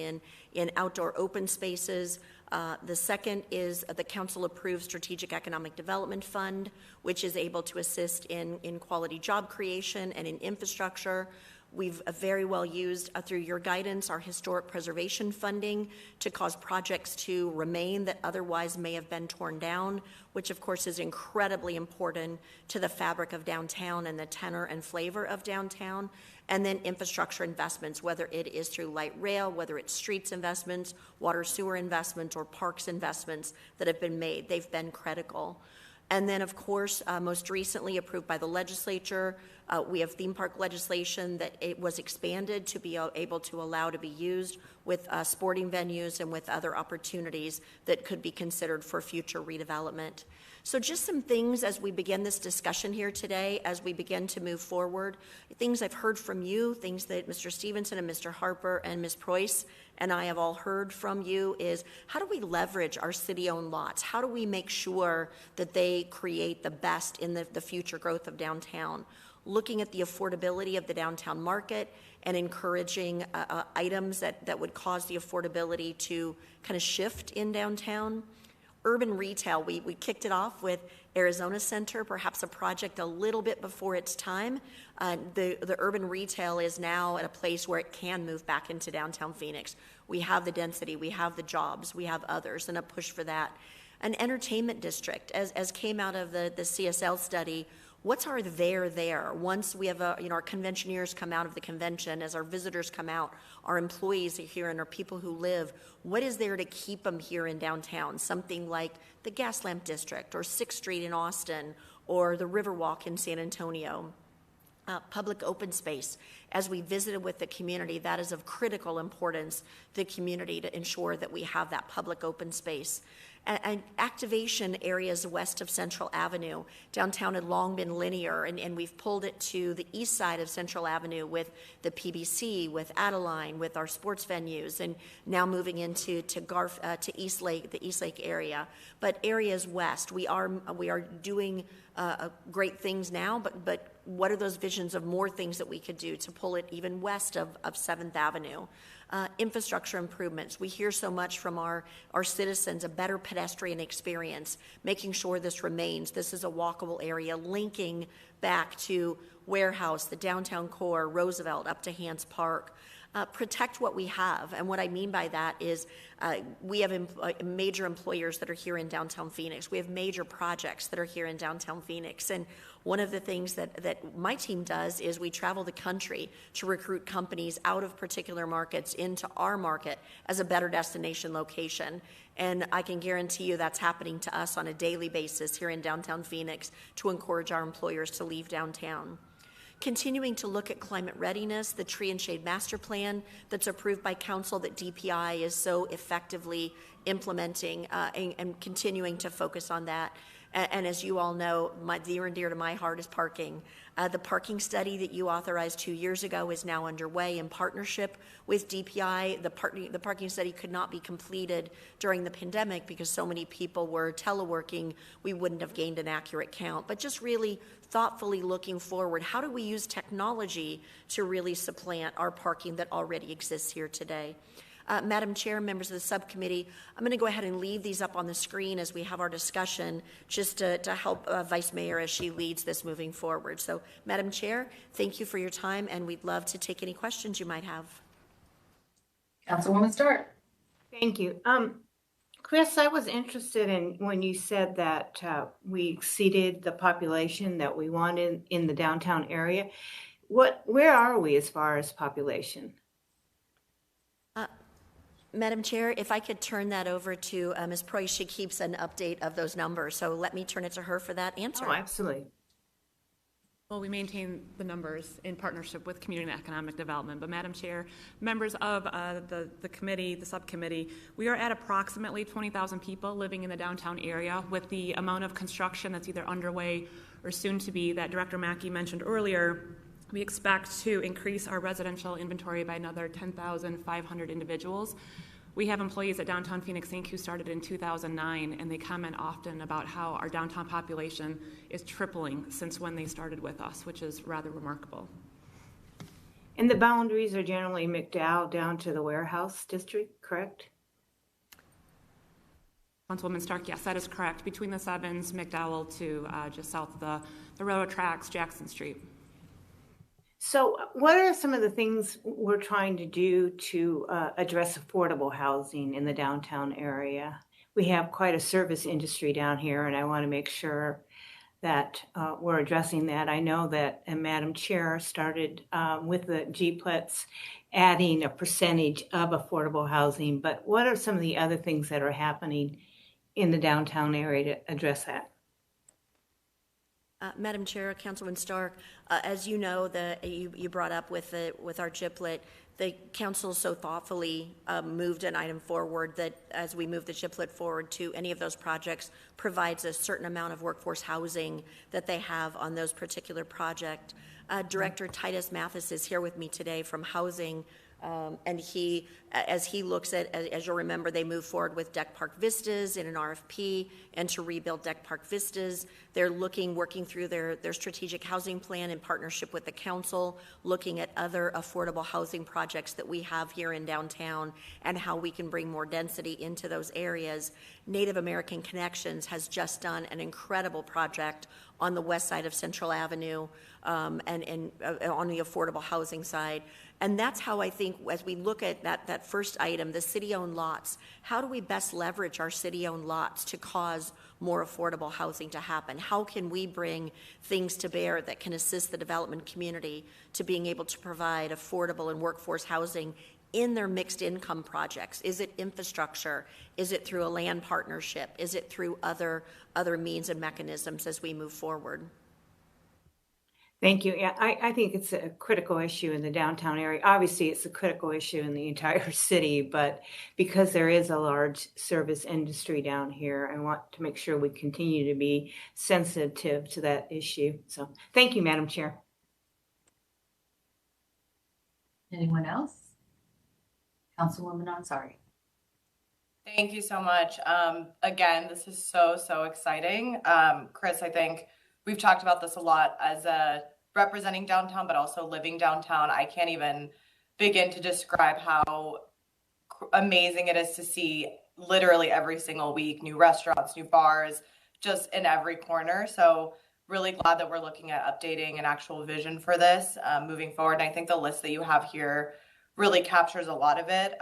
in outdoor open spaces. The second is the council-approved Strategic Economic Development Fund, which is able to assist in quality job creation and in infrastructure. We've very well used, through your guidance, our historic preservation funding to cause projects to remain that otherwise may have been torn down, which of course is incredibly important to the fabric of downtown and the tenor and flavor of downtown. And then infrastructure investments, whether it is through light rail, whether it's streets investments, water sewer investments, or parks investments that have been made. They've been critical. And then, of course, most recently approved by the legislature, we have theme park legislation that it was expanded to be able to allow to be used with sporting venues and with other opportunities that could be considered for future redevelopment. So just some things as we begin this discussion here today, as we begin to move forward, things I've heard from you, things that Mr. Stevenson and Mr. Harper and Ms. Preuss and I have all heard from you is, how do we leverage our city-owned lots? How do we make sure that they create the best in the future growth of downtown? Looking at the affordability of the downtown market and encouraging items that would cause the affordability to kind of shift in downtown. Urban retail, we kicked it off with Arizona Center, perhaps a project a little bit before its time. The urban retail is now at a place where it can move back into downtown Phoenix. We have the density, we have the jobs, we have others, and a push for that. An entertainment district, as came out of the CSL study, what's our there? Once we have our conventioneers come out of the convention, as our visitors come out, our employees are here and our people who live, what is there to keep them here in downtown? Something like the Gaslamp District or 6th Street in Austin or the Riverwalk in San Antonio. Public open space. As we visited with the community, that is of critical importance to the community to ensure that we have that public open space. And activation areas west of Central Avenue. Downtown had long been linear, and we've pulled it to the east side of Central Avenue with the PBC, with Adeline, with our sports venues, and now moving into to East Lake, the East Lake area. But areas west, we are doing great things now, but what are those visions of more things that we could do to pull it even west of 7th Avenue? Infrastructure improvements. We hear so much from our citizens, a better pedestrian experience, making sure this remains. This is a walkable area linking back to Warehouse, the downtown core, Roosevelt, up to Hans Park. Protect what we have. And what I mean by that is we have major employers that are here in downtown Phoenix. We have major projects that are here in downtown Phoenix. And one of the things that my team does is we travel the country to recruit companies out of particular markets into our market as a better destination location. And I can guarantee you that's happening to us on a daily basis here in downtown Phoenix to encourage our employers to leave downtown. Continuing to look at climate readiness, the Tree and Shade Master Plan that's approved by Council that DPI is so effectively implementing and continuing to focus on that. And as you all know, dear and dear to my heart is parking. The parking study that you authorized 2 years ago is now underway in partnership with DPI. The parking study could not be completed during the pandemic because so many people were teleworking. We wouldn't have gained an accurate count. But just really thoughtfully looking forward, how do we use technology to really supplant our parking that already exists here today? Madam Chair, members of the subcommittee, I'm going to go ahead and leave these up on the screen as we have our discussion, just to help Vice Mayor as she leads this moving forward. So, Madam Chair, thank you for your time, and we'd love to take any questions you might have. Councilwoman Stark. Thank you. Chris, I was interested in when you said that we exceeded the population that we wanted in the downtown area. Where are we as far as population? Madam Chair, if I could turn that over to Ms. Preuss, she keeps an update of those numbers, so let me turn it to her for that answer. Oh, absolutely. Well, we maintain the numbers in partnership with Community and Economic Development. But Madam Chair, members of the committee, the subcommittee, we are at approximately 20,000 people living in the downtown area with the amount of construction that's either underway or soon to be that Director Mackey mentioned earlier. We expect to increase our residential inventory by another 10,500 individuals. We have employees at Downtown Phoenix Inc. who started in 2009, and they comment often about how our downtown population is tripling since when they started with us, which is rather remarkable. And the boundaries are generally McDowell down to the Warehouse District, correct? Councilwoman Stark, yes, that is correct. Between the Sevens, McDowell to just south of the railroad tracks, Jackson Street. So what are some of the things we're trying to do to address affordable housing in the downtown area? We have quite a service industry down here, and I want to make sure that we're addressing that. I know that Madam Chair started with the GPLETs adding a percentage of affordable housing, but what are some of the other things that are happening in the downtown area to address that? Madam Chair, Councilman Stark, as you know, you brought up with our GPLET, the council so thoughtfully moved an item forward that as we move the GPLET forward to any of those projects provides a certain amount of workforce housing that they have on those particular projects. Director Titus Mathis is here with me today from Housing. And as he looks at, as you'll remember, they move forward with Deck Park Vistas in an RFP and to rebuild Deck Park Vistas. They're working through their strategic housing plan in partnership with the council, looking at other affordable housing projects that we have here in downtown and how we can bring more density into those areas. Native American Connections has just done an incredible project on the west side of Central Avenue and on the affordable housing side. And that's how I think, as we look at that first item, the city-owned lots, how do we best leverage our city-owned lots to cause more affordable housing to happen? How can we bring things to bear that can assist the development community to being able to provide affordable and workforce housing in their mixed income projects? Is it infrastructure? Is it through a land partnership? Is it through other means and mechanisms as we move forward? Thank you. Yeah, I think it's a critical issue in the downtown area. Obviously, it's a critical issue in the entire city, but because there is a large service industry down here, I want to make sure we continue to be sensitive to that issue. So thank you, Madam Chair. Anyone else? Councilwoman Ansari. Thank you so much. Again, this is so exciting. Chris, I think we've talked about this a lot as representing downtown, but also living downtown. I can't even begin to describe how amazing it is to see literally every single week new restaurants, new bars, just in every corner. So really glad that we're looking at updating an actual vision for this moving forward. And I think the list that you have here really captures a lot of it.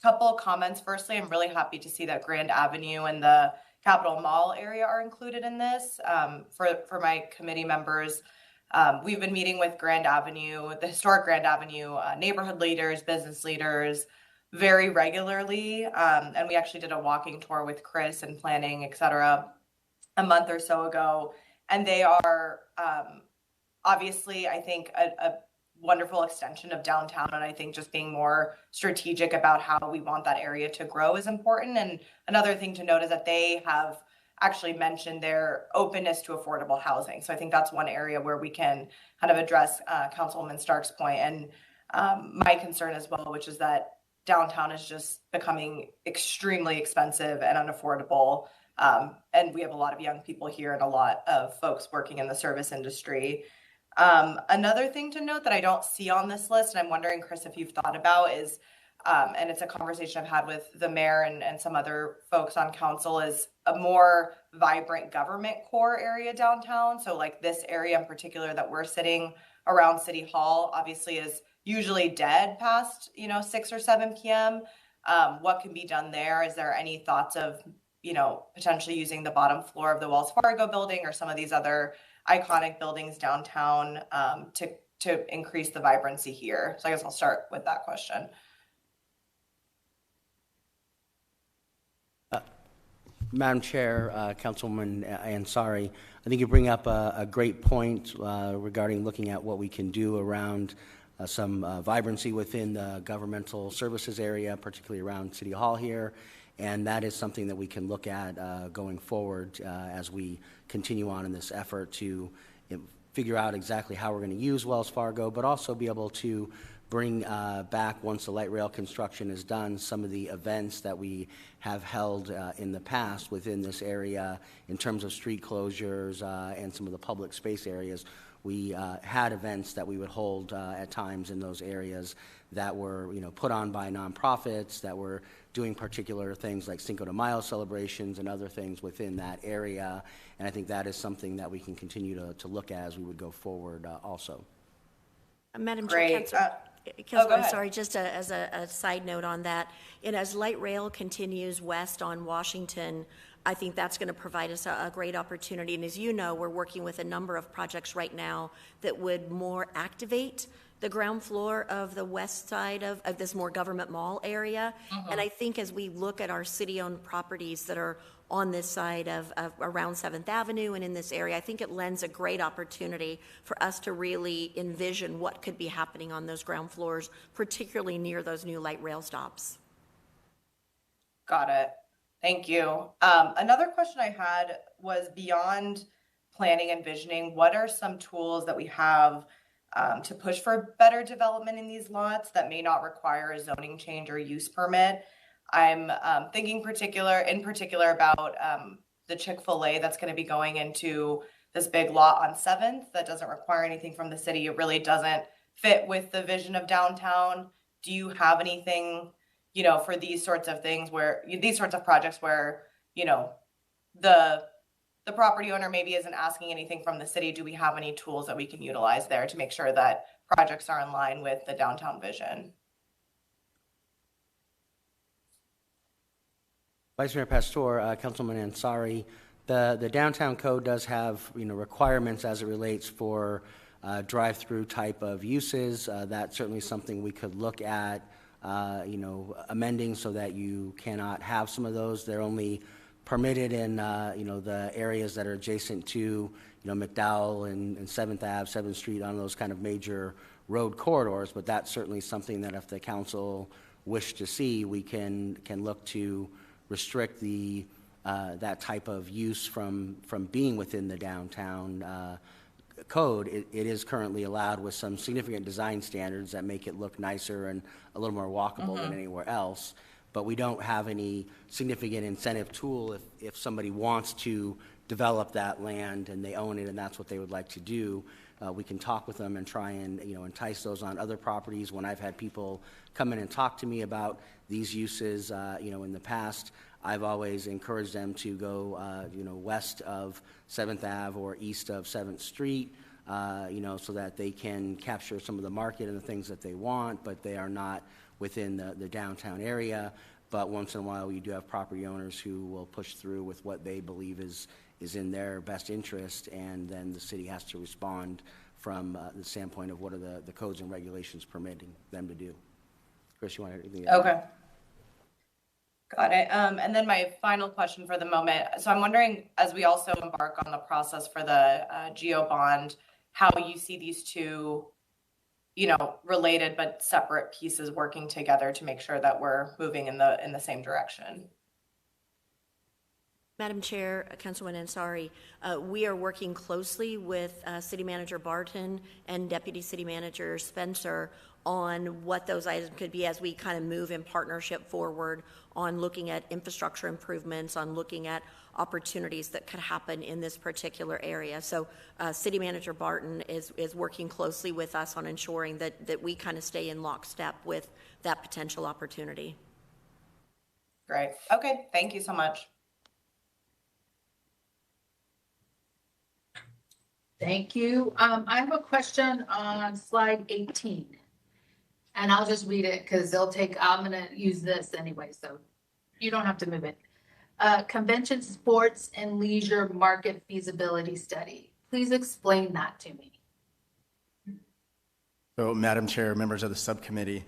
Couple of comments. Firstly, I'm really happy to see that Grand Avenue and the Capitol Mall area are included in this. For my committee members, we've been meeting with Grand Avenue, the historic Grand Avenue neighborhood leaders, business leaders very regularly. And we actually did a walking tour with Chris and planning, et cetera, a month or so ago. And they are obviously, I think, a wonderful extension of downtown. And I think just being more strategic about how we want that area to grow is important. And another thing to note is that they have actually mentioned their openness to affordable housing. So I think that's one area where we can kind of address Councilwoman Stark's point and my concern as well, which is that downtown is just becoming extremely expensive and unaffordable. And we have a lot of young people here and a lot of folks working in the service industry. Another thing to note that I don't see on this list, and I'm wondering, Chris, if you've thought about is, and it's a conversation I've had with the mayor and some other folks on council, is a more vibrant government core area downtown. So like this area in particular that we're sitting around City Hall obviously is usually dead past, 6 or 7 p.m. What can be done there? Is there any thoughts of, potentially using the bottom floor of the Wells Fargo building or some of these other iconic buildings downtown to increase the vibrancy here? So I guess I'll start with that question. Madam Chair, Councilwoman Ansari, I think you bring up a great point regarding looking at what we can do around some vibrancy within the governmental services area, particularly around City Hall here. And that is something that we can look at going forward as we continue on in this effort to figure out exactly how we're going to use Wells Fargo, but also be able to bring back, once the light rail construction is done, some of the events that we have held in the past within this area in terms of street closures and some of the public space areas. We had events that we would hold at times in those areas that were, put on by nonprofits that were doing particular things like Cinco de Mayo celebrations and other things within that area. And I think that is something that we can continue to look at as we would go forward also. Madam Great. Chair, Councilwoman, sorry, just as a side note on that, and as light rail continues west on Washington, I think that's going to provide us a great opportunity. And as you know, we're working with a number of projects right now that would more activate the ground floor of the west side of this more government mall area. Mm-hmm. And I think as we look at our city-owned properties that are on this side of around 7th Avenue and in this area, I think it lends a great opportunity for us to really envision what could be happening on those ground floors, particularly near those new light rail stops. Got it. Thank you. Another question I had was, beyond planning and visioning, what are some tools that we have to push for better development in these lots that may not require a zoning change or use permit? I'm thinking in particular about the Chick-fil-A that's going to be going into this big lot on 7th that doesn't require anything from the city. It really doesn't fit with the vision of downtown. Do you have anything, for these sorts of things these sorts of projects where, the property owner maybe isn't asking anything from the city? Do we have any tools that we can utilize there to make sure that projects are in line with the downtown vision? Vice Mayor Pastor, Councilman Ansari, the downtown code does have requirements as it relates for drive-through type of uses. That's certainly something we could look at amending so that you cannot have some of those. They're only permitted in, the areas that are adjacent to, McDowell and 7th Ave, 7th Street, on those kind of major road corridors, but that's certainly something that if the council wish to see, we can look to restrict that type of use from being within the downtown code. It is currently allowed with some significant design standards that make it look nicer and a little more walkable than anywhere else. But we don't have any significant incentive tool if somebody wants to develop that land and they own it and that's what they would like to do. We can talk with them and try and entice those on other properties. When I've had people come in and talk to me about these uses, in the past, I've always encouraged them to go, west of 7th Ave or east of 7th Street, so that they can capture some of the market and the things that they want, but they are not within the downtown area. But once in a while, you do have property owners who will push through with what they believe is in their best interest, and then the city has to respond from the standpoint of what are the codes and regulations permitting them to do. Chris, you want anything? Okay. Got it. And then my final question for the moment. So I'm wondering, as we also embark on the process for the GEO bond, how you see these two, related but separate pieces working together to make sure that we're moving in the same direction. Madam Chair, Councilwoman Ansari, we are working closely with City Manager Barton and Deputy City Manager Spencer on what those items could be as we kind of move in partnership forward on looking at infrastructure improvements, on looking at opportunities that could happen in this particular area. So City Manager Barton is working closely with us on ensuring that we kind of stay in lockstep with that potential opportunity. Great. Okay. Thank you so much. Thank you. I have a question on slide 18, and I'll just read it because I'm going to use this anyway, so you don't have to move it. Convention, sports, and leisure market feasibility study. Please explain that to me. So, Madam Chair, members of the subcommittee,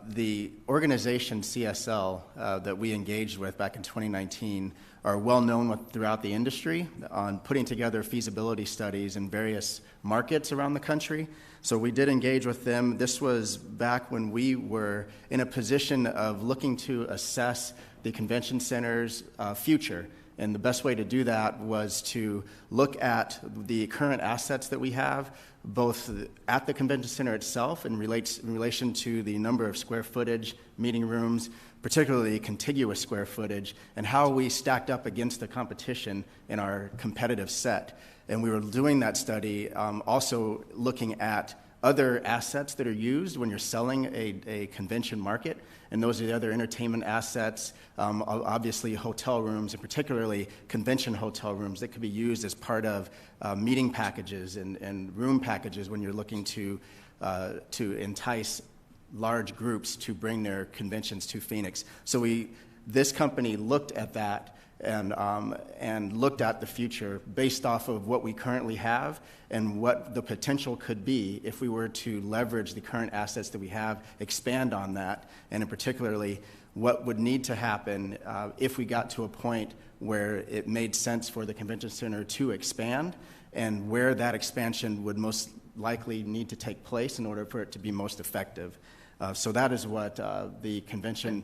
the organization CSL that we engaged with back in 2019 are well known throughout the industry on putting together feasibility studies in various markets around the country. So we did engage with them. This was back when we were in a position of looking to assess the convention center's future. And the best way to do that was to look at the current assets that we have, both at the convention center itself in relation to the number of square footage, meeting rooms, particularly contiguous square footage, and how we stacked up against the competition in our competitive set. And we were doing that study also looking at other assets that are used when you're selling a convention market, and those are the other entertainment assets, obviously hotel rooms, and particularly convention hotel rooms that could be used as part of meeting packages and room packages when you're looking to entice large groups to bring their conventions to Phoenix. So this company looked at that and looked at the future based off of what we currently have and what the potential could be if we were to leverage the current assets that we have, expand on that, and in particularly what would need to happen if we got to a point where it made sense for the convention center to expand, and where that expansion would most likely need to take place in order for it to be most effective. So that is what the convention,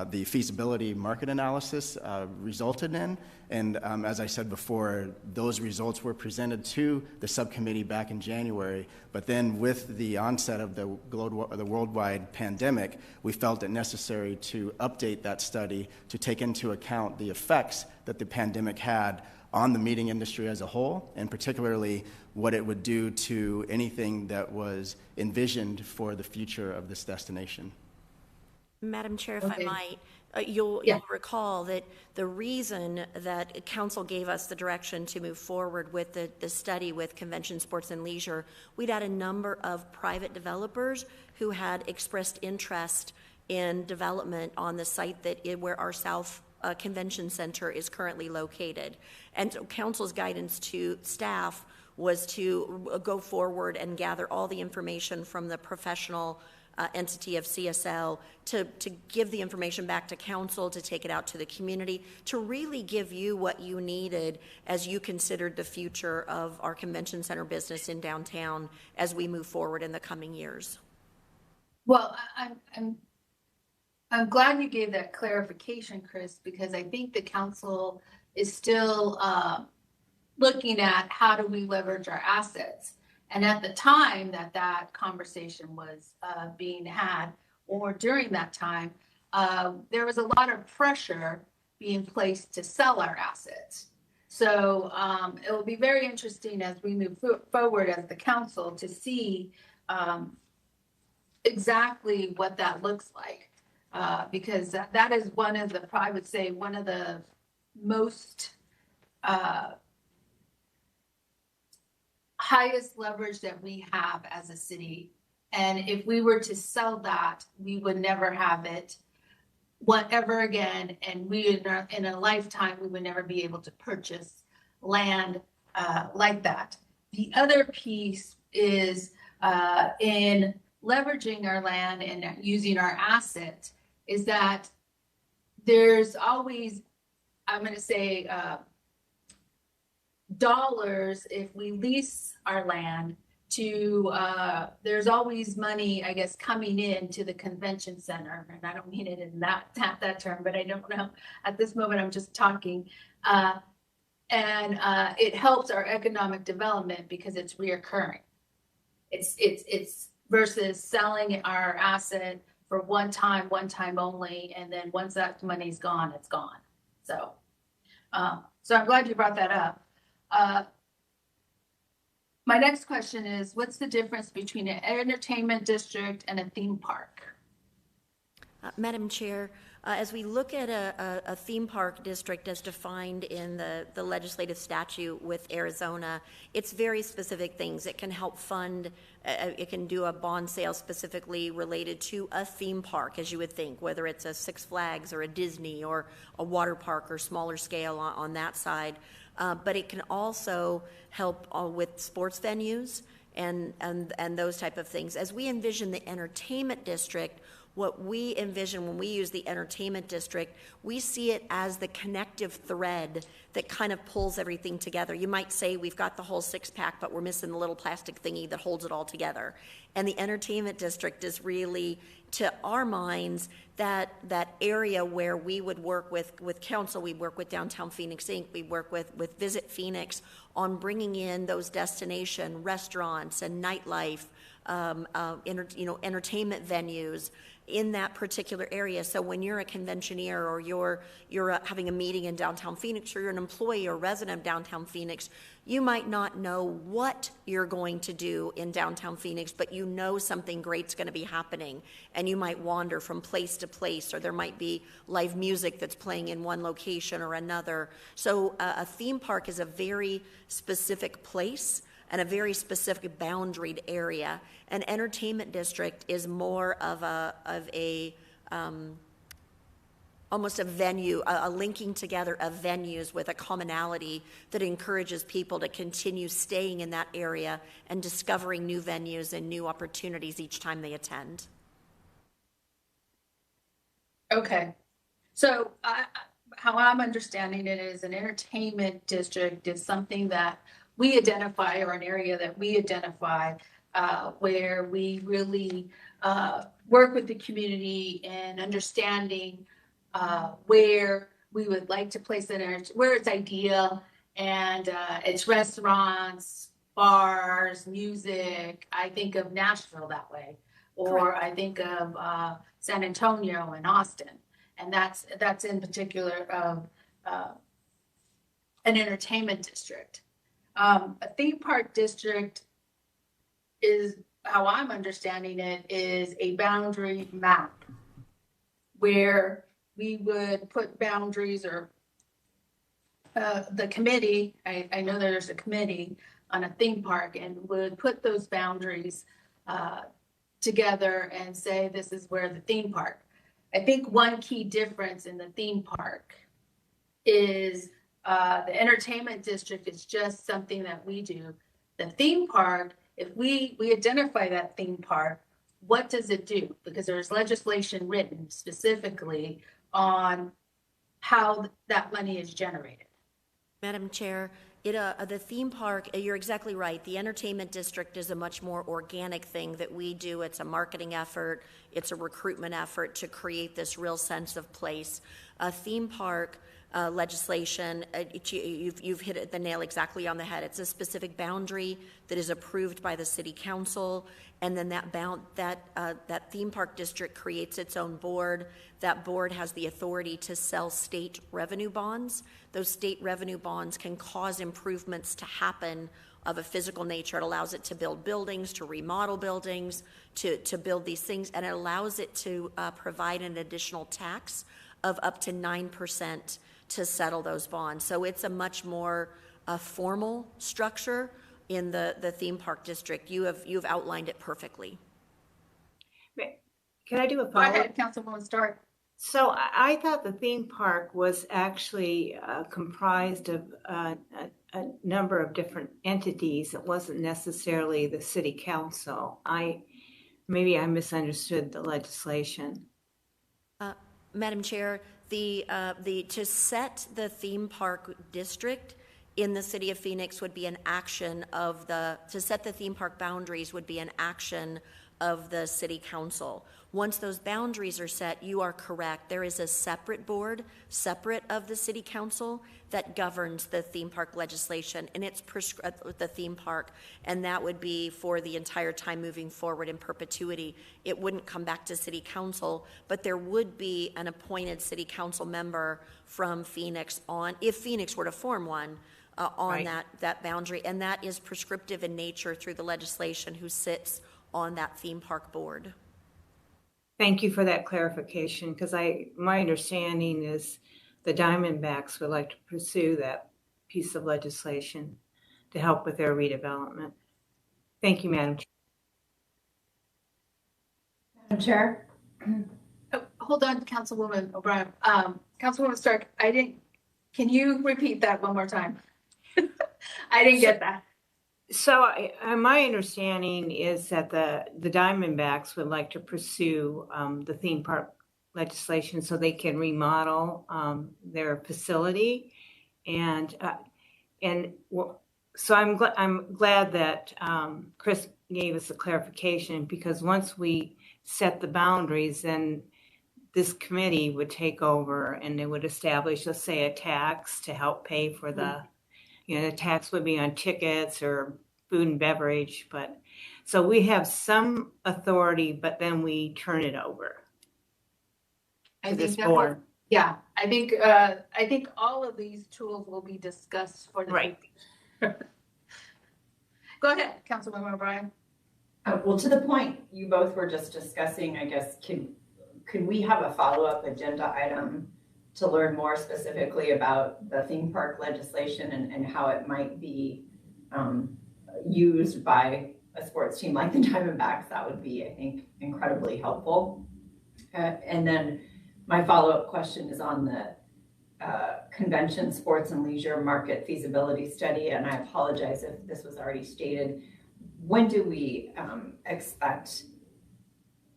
the feasibility market analysis resulted in. And as I said before, those results were presented to the subcommittee back in January. But then with the onset of the worldwide pandemic, we felt it necessary to update that study to take into account the effects that the pandemic had on the meeting industry as a whole, and particularly what it would do to anything that was envisioned for the future of this destination. Madam Chair, if I might, you'll recall that the reason that Council gave us the direction to move forward with the study with convention, sports, and leisure, we'd had a number of private developers who had expressed interest in development on the site where our South Convention Center is currently located. And so Council's guidance to staff was to go forward and gather all the information from the professional entity of CSL to give the information back to council, to take it out to the community, to really give you what you needed as you considered the future of our convention center business in downtown as we move forward in the coming years. Well, I'm glad you gave that clarification, Chris, because I think the council is still looking at how do we leverage our assets. And at the time that conversation was being had, or during that time, there was a lot of pressure being placed to sell our assets. So it will be very interesting as we move forward as the council to see exactly what that looks like. Because that is one of the, I would say, one of the most highest leverage that we have as a city. And if we were to sell that, we would never have it ever again. And we, in a lifetime, we would never be able to purchase land like that. The other piece is in leveraging our land and using our asset is that there's always, I'm going to say, dollars if we lease our land to, there's always money, I guess, coming in to the convention center. And I don't mean it in that term, but I don't know. At this moment, I'm just talking. And it helps our economic development because it's reoccurring. It's versus selling our asset for one time only, and then once that money's gone, it's gone. So, so I'm glad you brought that up. My next question is, what's the difference between an entertainment district and a theme park? Madam Chair, as we look at a theme park district as defined in the legislative statute with Arizona, it's very specific things. It can help fund, it can do a bond sale specifically related to a theme park, as you would think, whether it's a Six Flags or a Disney or a water park or smaller scale on that side. But it can also help with sports venues and those type of things. As we envision the entertainment district, what we envision when we use the entertainment district, we see it as the connective thread that kind of pulls everything together. You might say we've got the whole six-pack, but we're missing the little plastic thingy that holds it all together. And the entertainment district is really, to our minds, that area where we would work with council, we work with Downtown Phoenix Inc., we work with Visit Phoenix on bringing in those destination restaurants and nightlife, entertainment venues in that particular area. So when you're a conventioneer or you're having a meeting in downtown Phoenix, or you're an employee or resident of downtown Phoenix, you might not know what you're going to do in downtown Phoenix, but you know something great's going to be happening, and you might wander from place to place, or there might be live music that's playing in one location or another. So a theme park is a very specific place and a very specific boundaried area. An entertainment district is more of almost a venue, a linking together of venues with a commonality that encourages people to continue staying in that area and discovering new venues and new opportunities each time they attend. Okay, so how I'm understanding it is an entertainment district is something that we identify, or an area that we identify where we really work with the community in understanding where we would like to place it, where it's ideal, and it's restaurants, bars, music. I think of Nashville that way, or correct. I think of San Antonio and Austin, and that's in particular an entertainment district. A theme park district is, how I'm understanding it, is a boundary map where we would put boundaries, or the committee, I know there's a committee on a theme park, and would put those boundaries together and say this is where the theme park. I think one key difference in the theme park is the entertainment district is just something that we do. The theme park, if we identify that theme park, what does it do? Because there's legislation written specifically on how that money is generated. Madam Chair, the theme park, you're exactly right. The entertainment district is a much more organic thing that we do. It's a marketing effort. It's a recruitment effort to create this real sense of place. A theme park legislation, you've hit the nail exactly on the head. It's a specific boundary that is approved by the city council, and then that theme park district creates its own board. That board has the authority to sell state revenue bonds. Those state revenue bonds can cause improvements to happen of a physical nature. It allows it to build buildings, to remodel buildings, to build these things, and it allows it to provide an additional tax of up to 9% to settle those bonds. So it's a much more formal structure in the theme park district. You've outlined it perfectly. Can I do a Go follow-up? ahead, Councilwoman Stark. So I thought the theme park was actually comprised of a number of different entities. It wasn't necessarily the city council. Maybe I misunderstood the legislation. Madam Chair, to set the theme park district in the city of Phoenix would be an action of to set the theme park boundaries would be an action of the city council. Once those boundaries are set, you are correct. There is a separate board, separate of the city council, that governs the theme park legislation, and it's the theme park, and that would be for the entire time moving forward in perpetuity. It wouldn't come back to city council, but there would be an appointed city council member from Phoenix if Phoenix were to form one, on Right. that boundary, and that is prescriptive in nature through the legislation who sits on that theme park board. Thank you for that clarification, because my understanding is the Diamondbacks would like to pursue that piece of legislation to help with their redevelopment. Thank you, Madam Chair. Madam Chair? Oh, hold on, Councilwoman O'Brien. Councilwoman Stark, can you repeat that one more time? I didn't get that. So my understanding is that the Diamondbacks would like to pursue the theme park legislation so they can remodel their facility, so I'm glad that Chris gave us a clarification, because once we set the boundaries, then this committee would take over and they would establish, let's say, a tax to help pay for the tax would be on tickets or food and beverage, but so we have some authority, but then we turn it over to this board. Yeah, I think all of these tools will be discussed for the Right. future. Go ahead, Councilwoman O'Brien. Well, to the point you both were just discussing, I guess, could we have a follow-up agenda item to learn more specifically about the theme park legislation and how it might be used by a sports team like the Diamondbacks? That would be, I think, incredibly helpful. And then my follow-up question is on the convention, sports and leisure market feasibility study, and I apologize if this was already stated. When do we expect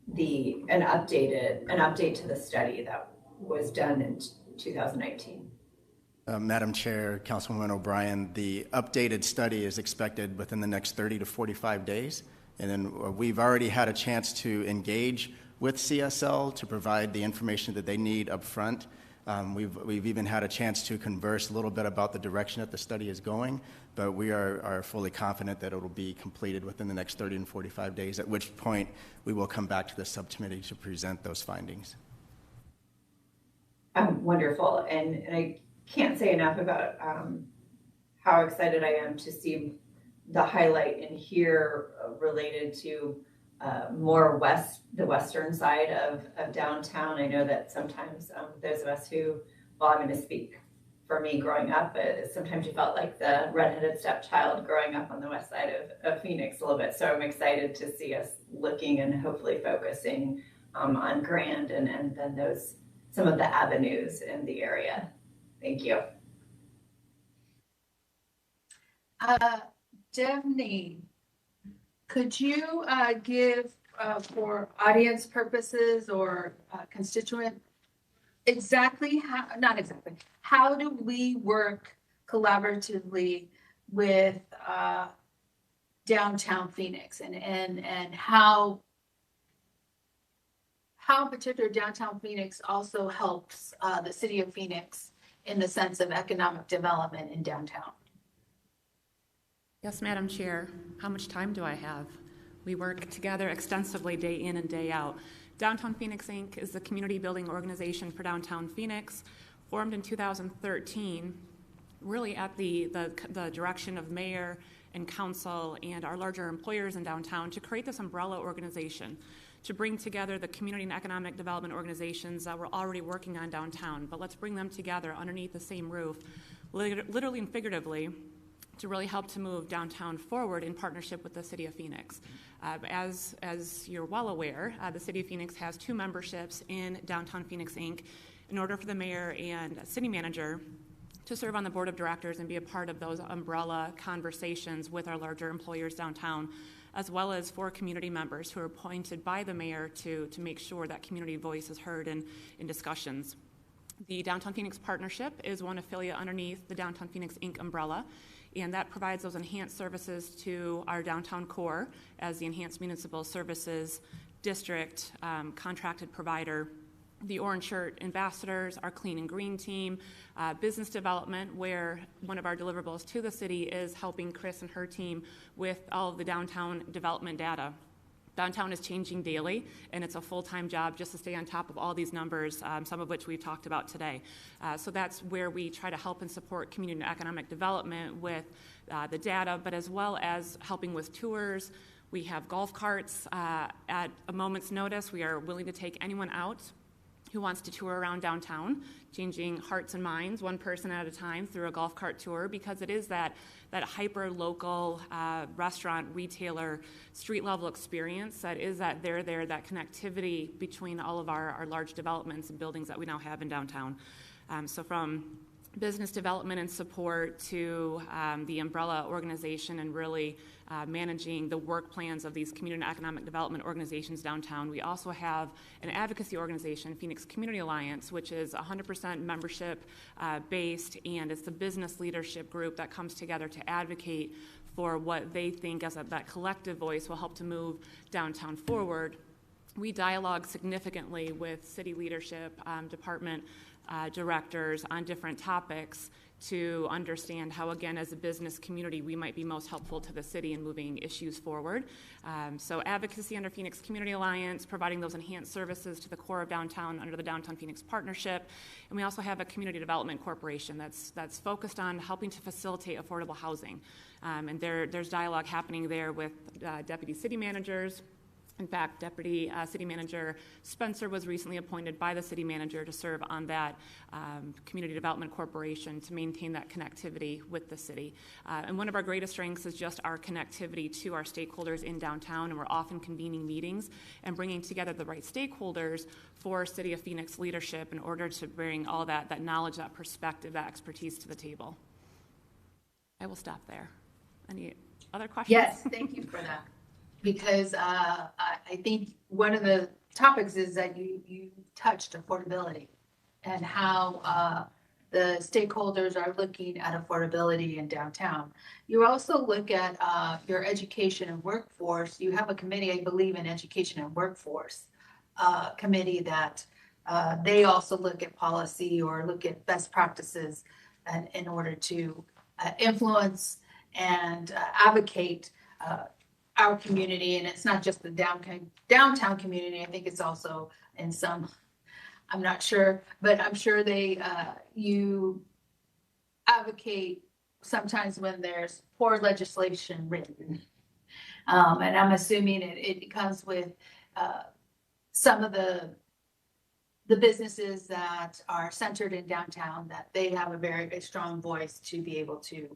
an update to the study that was done in 2019? Madam Chair, Councilwoman O'Brien, the updated study is expected within the next 30 to 45 days. And then we've already had a chance to engage with CSL to provide the information that they need up front. We've even had a chance to converse a little bit about the direction that the study is going, but we are fully confident that it will be completed within the next 30 and 45 days, at which point we will come back to the subcommittee to present those findings. Wonderful. And I can't say enough about how excited I am to see the highlight in here related to more the western side of downtown. I know that sometimes those of us who, well, I'm going to speak for me growing up, sometimes you felt like the redheaded stepchild growing up on the west side of Phoenix a little bit. So I'm excited to see us looking and hopefully focusing on Grand and then some of the avenues in the area. Thank you. Devney, could you give for audience purposes or constituent, how do we work collaboratively with downtown Phoenix and how in particular downtown Phoenix also helps the city of Phoenix in the sense of economic development in downtown? Yes, Madam Chair. How much time do I have? We work together extensively day in and day out. Downtown Phoenix Inc. is the community building organization for downtown Phoenix, formed in 2013, really at the direction of mayor and council and our larger employers in downtown to create this umbrella organization to bring together the community and economic development organizations that were already working on downtown, but let's bring them together underneath the same roof, literally and figuratively, to really help to move downtown forward in partnership with the City of Phoenix. As you're well aware, the City of Phoenix has 2 memberships in Downtown Phoenix Inc. In order for the mayor and city manager to serve on the board of directors and be a part of those umbrella conversations with our larger employers downtown, as well as 4 community members who are appointed by the mayor to make sure that community voice is heard in discussions. The Downtown Phoenix Partnership is one affiliate underneath the Downtown Phoenix Inc. umbrella, and that provides those enhanced services to our downtown core as the Enhanced Municipal Services District contracted provider. The Orange Shirt Ambassadors, our Clean and Green team, business development, where one of our deliverables to the city is helping Chris and her team with all of the downtown development data. Downtown is changing daily, and it's a full-time job just to stay on top of all these numbers, some of which we've talked about today. So that's where we try to help and support community and economic development with the data, but as well as helping with tours. We have golf carts. At a moment's notice, we are willing to take anyone out who wants to tour around downtown, changing hearts and minds one person at a time through a golf cart tour, because it is that hyper-local restaurant, retailer, street-level experience that is that that connectivity between all of our large developments and buildings that we now have in downtown. So from business development and support to the umbrella organization and really managing the work plans of these community and economic development organizations downtown. We also have an advocacy organization, Phoenix Community Alliance, which is 100% membership based, and it's the business leadership group that comes together to advocate for what they think as that collective voice will help to move downtown forward. We dialogue significantly with city leadership, department directors on different topics to understand how, again, as a business community, we might be most helpful to the city in moving issues forward. So advocacy under Phoenix Community Alliance, providing those enhanced services to the core of downtown under the Downtown Phoenix Partnership. And we also have a community development corporation that's focused on helping to facilitate affordable housing. And there's dialogue happening there with deputy city managers. In fact, Deputy City Manager Spencer was recently appointed by the City Manager to serve on that Community Development Corporation to maintain that connectivity with the city. And one of our greatest strengths is just our connectivity to our stakeholders in downtown, and we're often convening meetings and bringing together the right stakeholders for City of Phoenix leadership in order to bring all that knowledge, that perspective, that expertise to the table. I will stop there. Any other questions? Yes, thank you for that. Because I think one of the topics is that you touched affordability and how the stakeholders are looking at affordability in downtown. You also look at your education and workforce. You have a committee, I believe, in education and workforce committee that they also look at policy or look at best practices in order to influence and advocate our community. And it's not just the downtown community. I think it's also in some, I'm not sure, but I'm sure you advocate sometimes when there's poor legislation written. And I'm assuming it comes with some of the businesses that are centered in downtown, that they have a very strong voice to be able to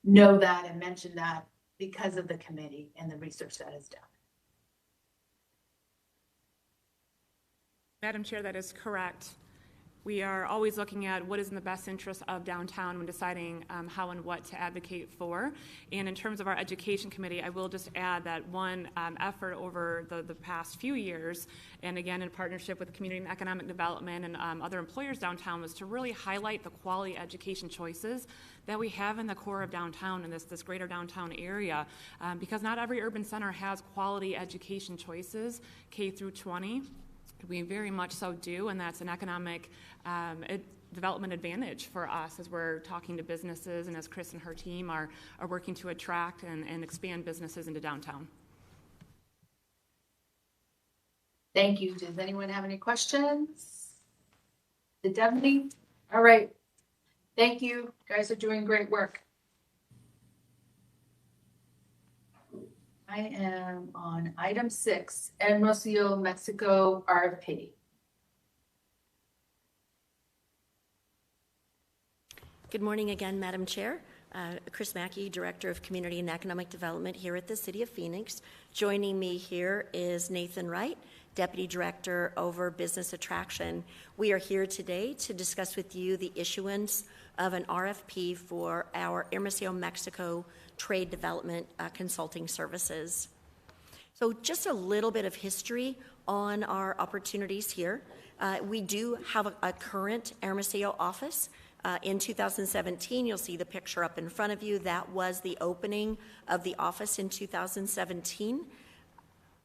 know that and mention that because of the committee and the research that is done. Madam Chair, that is correct. We are always looking at what is in the best interest of downtown when deciding how and what to advocate for. And in terms of our education committee, I will just add that one effort over the past few years, and again in partnership with community and economic development and other employers downtown, was to really highlight the quality education choices that we have in the core of downtown and this greater downtown area, because not every urban center has quality education choices, K through 20. We very much so do, and that's an economic development advantage for us as we're talking to businesses and as Chris and her team are working to attract and expand businesses into downtown. Thank you. Does anyone have any questions? Did Debbie? All right. Thank you. You guys are doing great work. I am on item 6, Hermosillo, Mexico RFP. Good morning again, Madam Chair. Chris Mackey, Director of Community and Economic Development here at the City of Phoenix. Joining me here is Nathan Wright, Deputy Director over Business Attraction. We are here today to discuss with you the issuance of an RFP for our Hermosillo, Mexico Trade Development Consulting Services. So just a little bit of history on our opportunities here. We do have a current Hermosillo office. In 2017, you'll see the picture up in front of you. That was the opening of the office in 2017.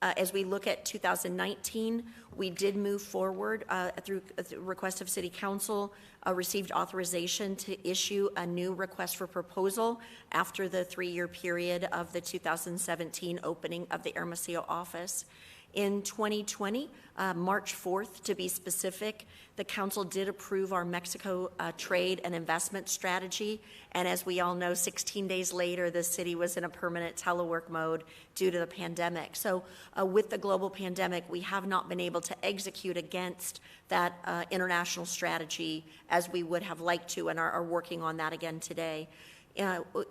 As we look at 2019, we did move forward through a request of City Council, received authorization to issue a new request for proposal after the 3-year period of the 2017 opening of the Hermosillo office. In 2020, March 4th to be specific, the council did approve our Mexico trade and investment strategy. And as we all know, 16 days later, the city was in a permanent telework mode due to the pandemic. So with the global pandemic, we have not been able to execute against that international strategy as we would have liked to, and are working on that again today.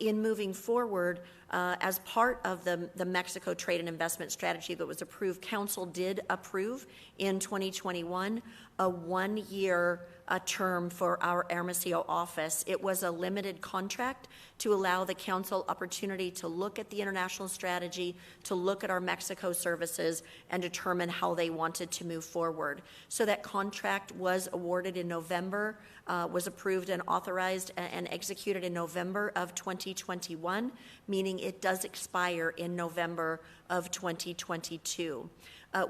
In moving forward, as part of the Mexico Trade and Investment Strategy that was approved, Council did approve in 2021 a 1-year term for our Hermosillo office. It was a limited contract to allow the Council opportunity to look at the international strategy, to look at our Mexico services, and determine how they wanted to move forward. So that contract was awarded in November, was approved and authorized and executed in November of 2021, meaning it does expire in November of 2022.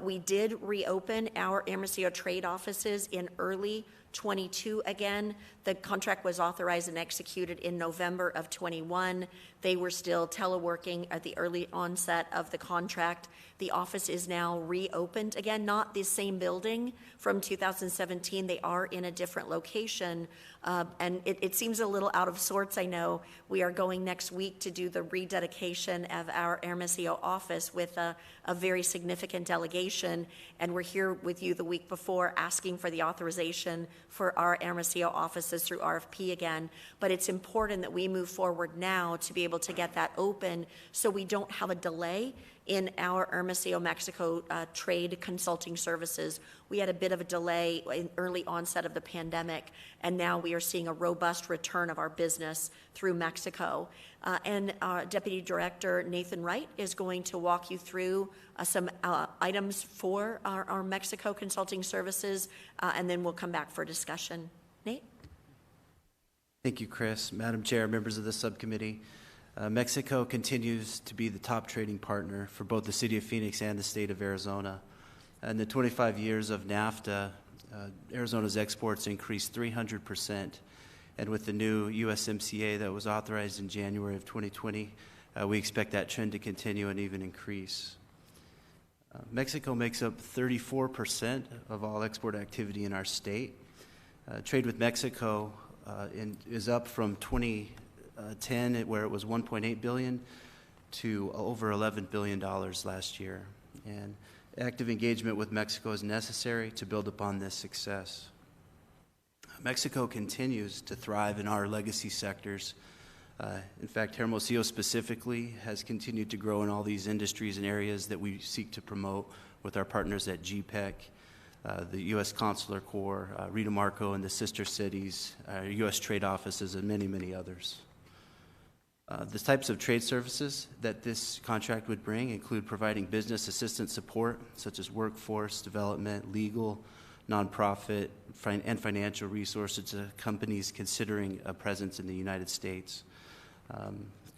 We did reopen our Hermosillo trade offices in early 22 again. The contract was authorized and executed in November of 21. They were still teleworking at the early onset of the contract. The office is now reopened again, not the same building from 2017. They are in a different location. And it seems a little out of sorts, I know. We are going next week to do the rededication of our Hermosillo office with a very significant delegation. And we're here with you the week before asking for the authorization for our Hermosillo offices through RFP again. But it's important that we move forward now to be able to get that open so we don't have a delay in our Hermosillo, Mexico trade consulting services. We had a bit of a delay in early onset of the pandemic, and now we are seeing a robust return of our business through Mexico. And Deputy Director Nathan Wright is going to walk you through some items for our Mexico consulting services, and then we'll come back for discussion. Nate? Thank you, Chris. Madam Chair, members of the subcommittee. Mexico continues to be the top trading partner for both the City of Phoenix and the state of Arizona. In the 25 years of NAFTA, Arizona's exports increased 300%. And with the new USMCA that was authorized in January of 2020, we expect that trend to continue and even increase. Mexico makes up 34% of all export activity in our state. Trade with Mexico is up from 2010, where it was $1.8 billion, to over $11 billion last year. And active engagement with Mexico is necessary to build upon this success. Mexico continues to thrive in our legacy sectors. In fact, Hermosillo specifically has continued to grow in all these industries and areas that we seek to promote with our partners at GPEC. the U.S. Consular Corps, Rita Marco and the sister cities, U.S. trade offices, and many, many others. The types of trade services that this contract would bring include providing business assistance support, such as workforce development, legal, nonprofit, and financial resources to companies considering a presence in the United States.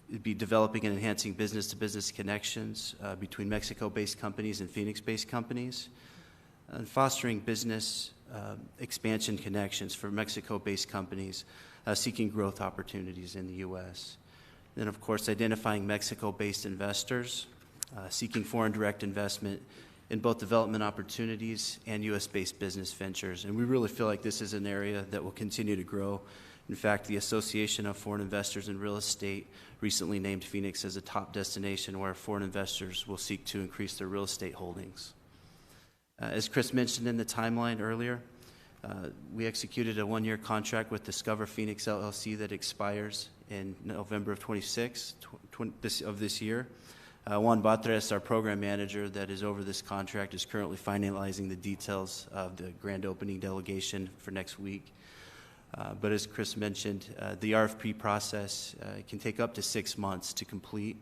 It'd be developing and enhancing business-to-business connections between Mexico-based companies and Phoenix-based companies, and fostering business expansion connections for Mexico-based companies seeking growth opportunities in the U.S. Then, of course, identifying Mexico-based investors seeking foreign direct investment in both development opportunities and U.S.-based business ventures. And we really feel like this is an area that will continue to grow. In fact, the Association of Foreign Investors in Real Estate recently named Phoenix as a top destination where foreign investors will seek to increase their real estate holdings. As Chris mentioned in the timeline earlier, we executed a one-year contract with Discover Phoenix LLC that expires in November of 26 of this year. Juan Batres, our program manager that is over this contract, is currently finalizing the details of the grand opening delegation for next week. But as Chris mentioned, the RFP process can take up to 6 months to complete.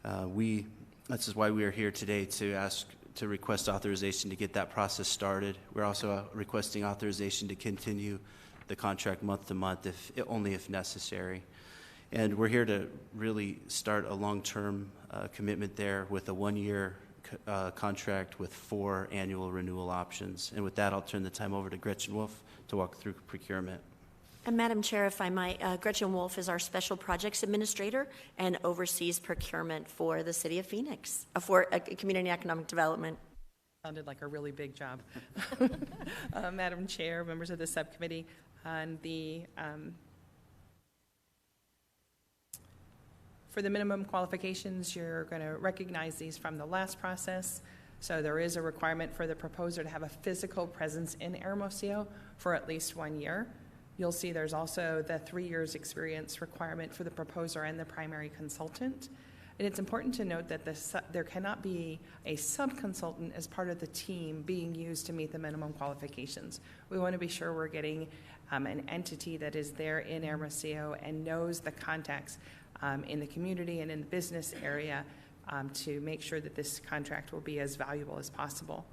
This is why we are here today to request authorization to get that process started. We're also requesting authorization to continue the contract month to month, only if necessary. And we're here to really start a long-term commitment there with a one-year contract with 4 annual renewal options. And with that, I'll turn the time over to Gretchen Wolf to walk through procurement. And Madam Chair, if I might, Gretchen Wolf is our Special Projects Administrator and oversees procurement for the City of Phoenix, for Community and Economic Development. Sounded like a really big job. Madam Chair, members of the subcommittee, on the for the minimum qualifications, you're going to recognize these from the last process. So there is a requirement for the proposer to have a physical presence in Hermosillo for at least 1 year. You'll see there's also the 3 years experience requirement for the proposer and the primary consultant. And it's important to note that there cannot be a sub-consultant as part of the team being used to meet the minimum qualifications. We want to be sure we're getting an entity that is there in Hermosillo and knows the contacts in the community and in the business area to make sure that this contract will be as valuable as possible.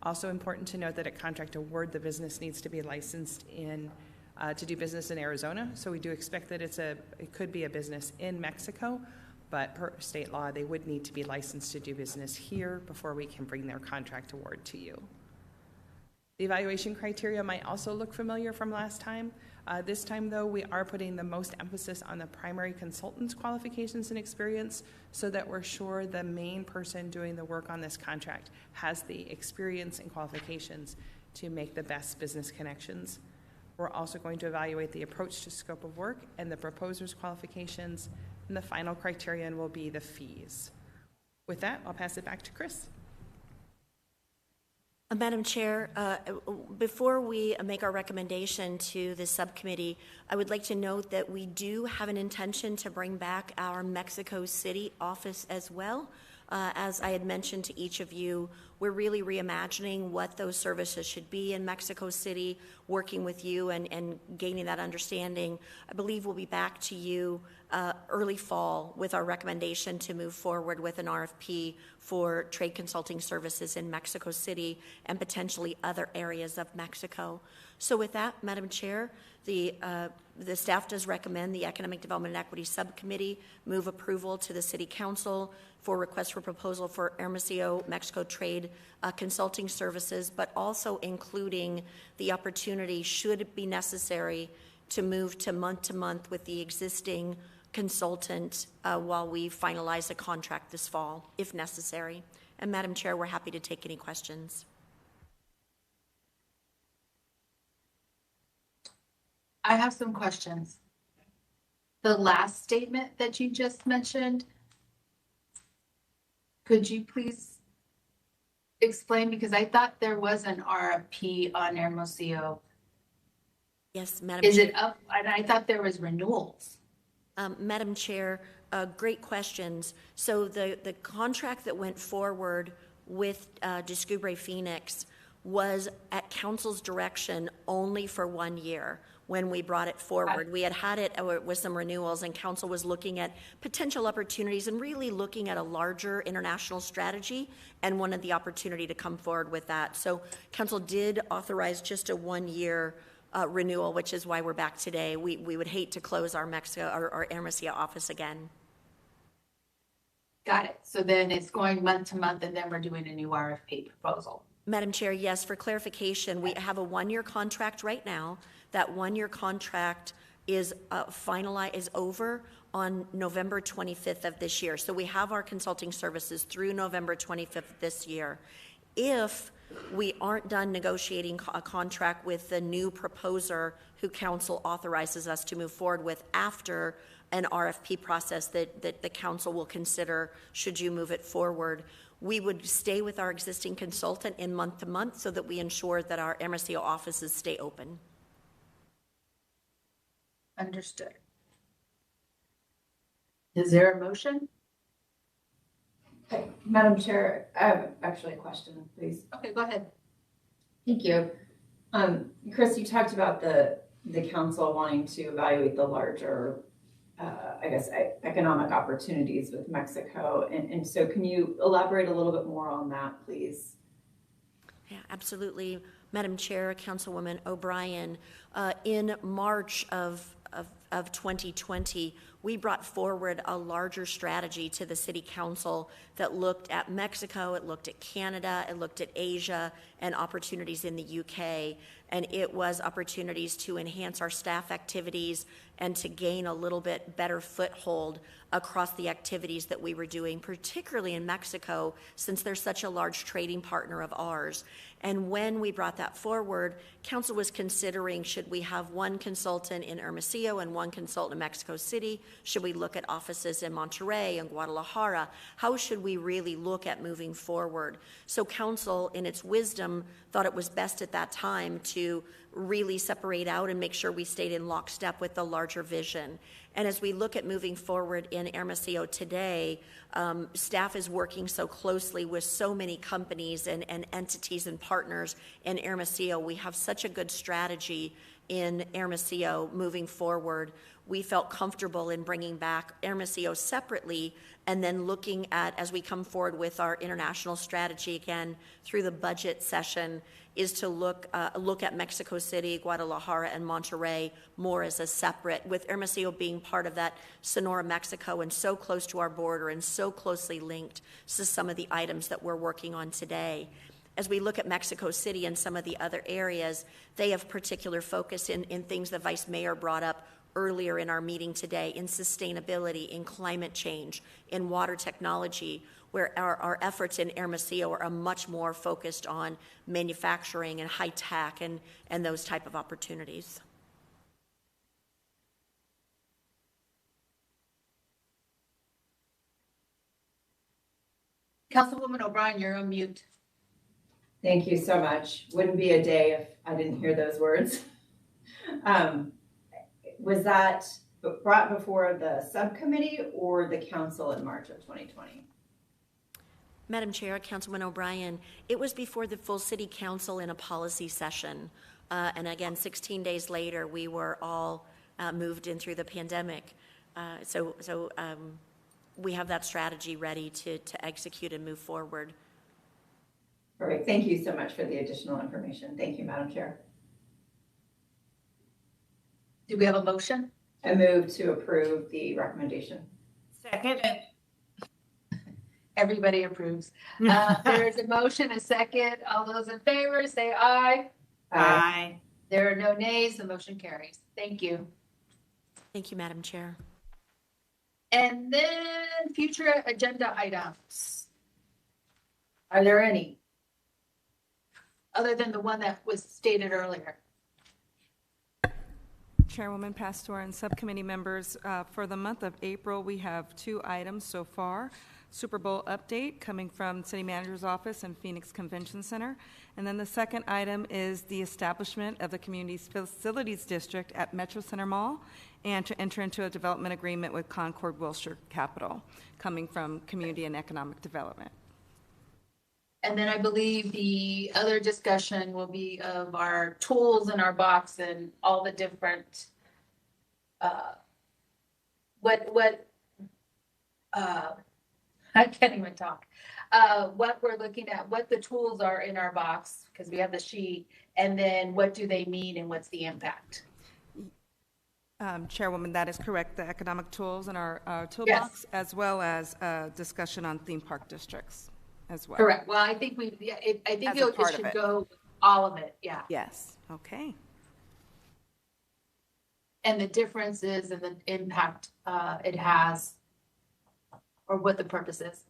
Also important to note that at contract award, the business needs to be licensed to do business in Arizona. So we do expect that it could be a business in Mexico, but per state law, they would need to be licensed to do business here before we can bring their contract award to you. The evaluation criteria might also look familiar from last time. This time, though, we are putting the most emphasis on the primary consultant's qualifications and experience so that we're sure the main person doing the work on this contract has the experience and qualifications to make the best business connections. We're also going to evaluate the approach to scope of work and the proposer's qualifications, and the final criterion will be the fees. With that, I'll pass it back to Chris. Madam Chair, before we make our recommendation to the subcommittee, I would like to note that we do have an intention to bring back our Mexico City office as well. As I had mentioned to each of you, we're really reimagining what those services should be in Mexico City, working with you and gaining that understanding. I believe we'll be back to you early fall with our recommendation to move forward with an RFP for trade consulting services in Mexico City and potentially other areas of Mexico. So with that, Madam Chair, the staff does recommend the Economic Development and Equity Subcommittee move approval to the City Council for request for proposal for Hermosillo, Mexico trade consulting services, but also including the opportunity, should it be necessary, to move to month with the existing consultant while we finalize a contract this fall, if necessary. And Madam Chair, we're happy to take any questions. I have some questions. The last statement that you just mentioned, could you please explain? Because I thought there was an RFP on Hermosillo. Yes, Madam Is Chair. it up? And I thought there was renewals. Madam Chair, great questions. So the contract that went forward with Discover Phoenix was at council's direction only for 1 year. When we brought it forward, we had it with some renewals, and council was looking at potential opportunities and really looking at a larger international strategy, and wanted the opportunity to come forward with that. So council did authorize just a 1 year renewal, which is why we're back today. We would hate to close our Hermosillo office again. Got it. So then it's going month to month, and then we're doing a new RFP proposal. Madam Chair, yes, for clarification, we have a 1 year contract right now. That 1 year contract is is over on November 25th of this year. So we have our consulting services through November 25th this year. If we aren't done negotiating a contract with the new proposer who council authorizes us to move forward with after an RFP process that the council will consider should you move it forward, we would stay with our existing consultant in month to month so that we ensure that our Hermosillo offices stay open. Understood. Is there a motion? Madam Chair, I have actually a question, please. Okay, go ahead. Thank you. Chris, you talked about the council wanting to evaluate the larger, economic opportunities with Mexico. And so can you elaborate a little bit more on that, please? Yeah, absolutely. Madam Chair, Councilwoman O'Brien, in March of 2020, we brought forward a larger strategy to the City Council that looked at Mexico, it looked at Canada, it looked at Asia, and opportunities in the UK. And it was opportunities to enhance our staff activities and to gain a little bit better foothold across the activities that we were doing, particularly in Mexico, since they're such a large trading partner of ours. And when we brought that forward, council was considering, should we have one consultant in Hermosillo and one consultant in Mexico City? Should we look at offices in Monterrey and Guadalajara? How should we really look at moving forward? So council, in its wisdom, thought it was best at that time to really separate out and make sure we stayed in lockstep with the larger vision. And as we look at moving forward in Hermosillo today, staff is working so closely with so many companies and entities and partners in Hermosillo. We have such a good strategy in Hermosillo moving forward. We felt comfortable in bringing back Hermosillo separately and then looking at, as we come forward with our international strategy again through the budget session, is to look at Mexico City, Guadalajara, and Monterrey more as a separate, with Hermosillo being part of that Sonora, Mexico, and so close to our border and so closely linked to some of the items that we're working on today. As we look at Mexico City and some of the other areas, they have particular focus in things the Vice Mayor brought up earlier in our meeting today, in sustainability, in climate change, in water technology, where our efforts in Hermosillo are much more focused on manufacturing and high tech and those type of opportunities. Councilwoman O'Brien, you're on mute. Thank you so much. Wouldn't be a day if I didn't hear those words. Was that brought before the subcommittee or the council in March of 2020? Madam Chair, Councilman O'Brien, it was before the full City Council in a policy session. And again, 16 days later, we were all moved in through the pandemic. So we have that strategy ready to execute and move forward. Perfect. Thank you so much for the additional information. Thank you, Madam Chair. Do we have a motion? I move to approve the recommendation. Second. Everybody approves. There's a motion, a second. All those in favor say aye. Aye. There are no nays. The motion carries. Thank you. Thank you, Madam Chair. And then future agenda items. Are there any? Other than the one that was stated earlier. Chairwoman Pastor and subcommittee members, for the month of April, we have 2 items so far. Super Bowl update coming from City Manager's Office and Phoenix Convention Center. And then the second item is the establishment of the Community Facilities District at Metro Center Mall and to enter into a development agreement with Concord Wilshire Capital coming from Community and Economic Development. And then I believe the other discussion will be of our tools in our box and all the different, I can't even talk. What we're looking at, what the tools are in our box, because we have the sheet, and then what do they mean and what's the impact? Chairwoman, that is correct. The economic tools in our toolbox, as well as discussion on theme park districts as well. Correct. Well, I think I think As a it part of should it. go with all of it, yeah. Yes, okay. And the differences and the impact it has, or what the purpose is.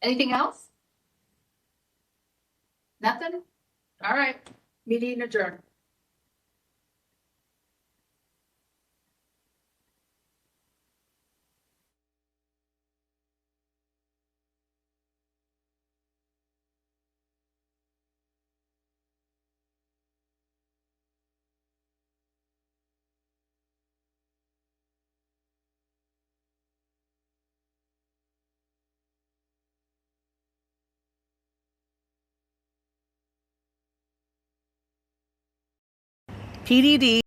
Anything else? Nothing? All right, meeting adjourned. PDD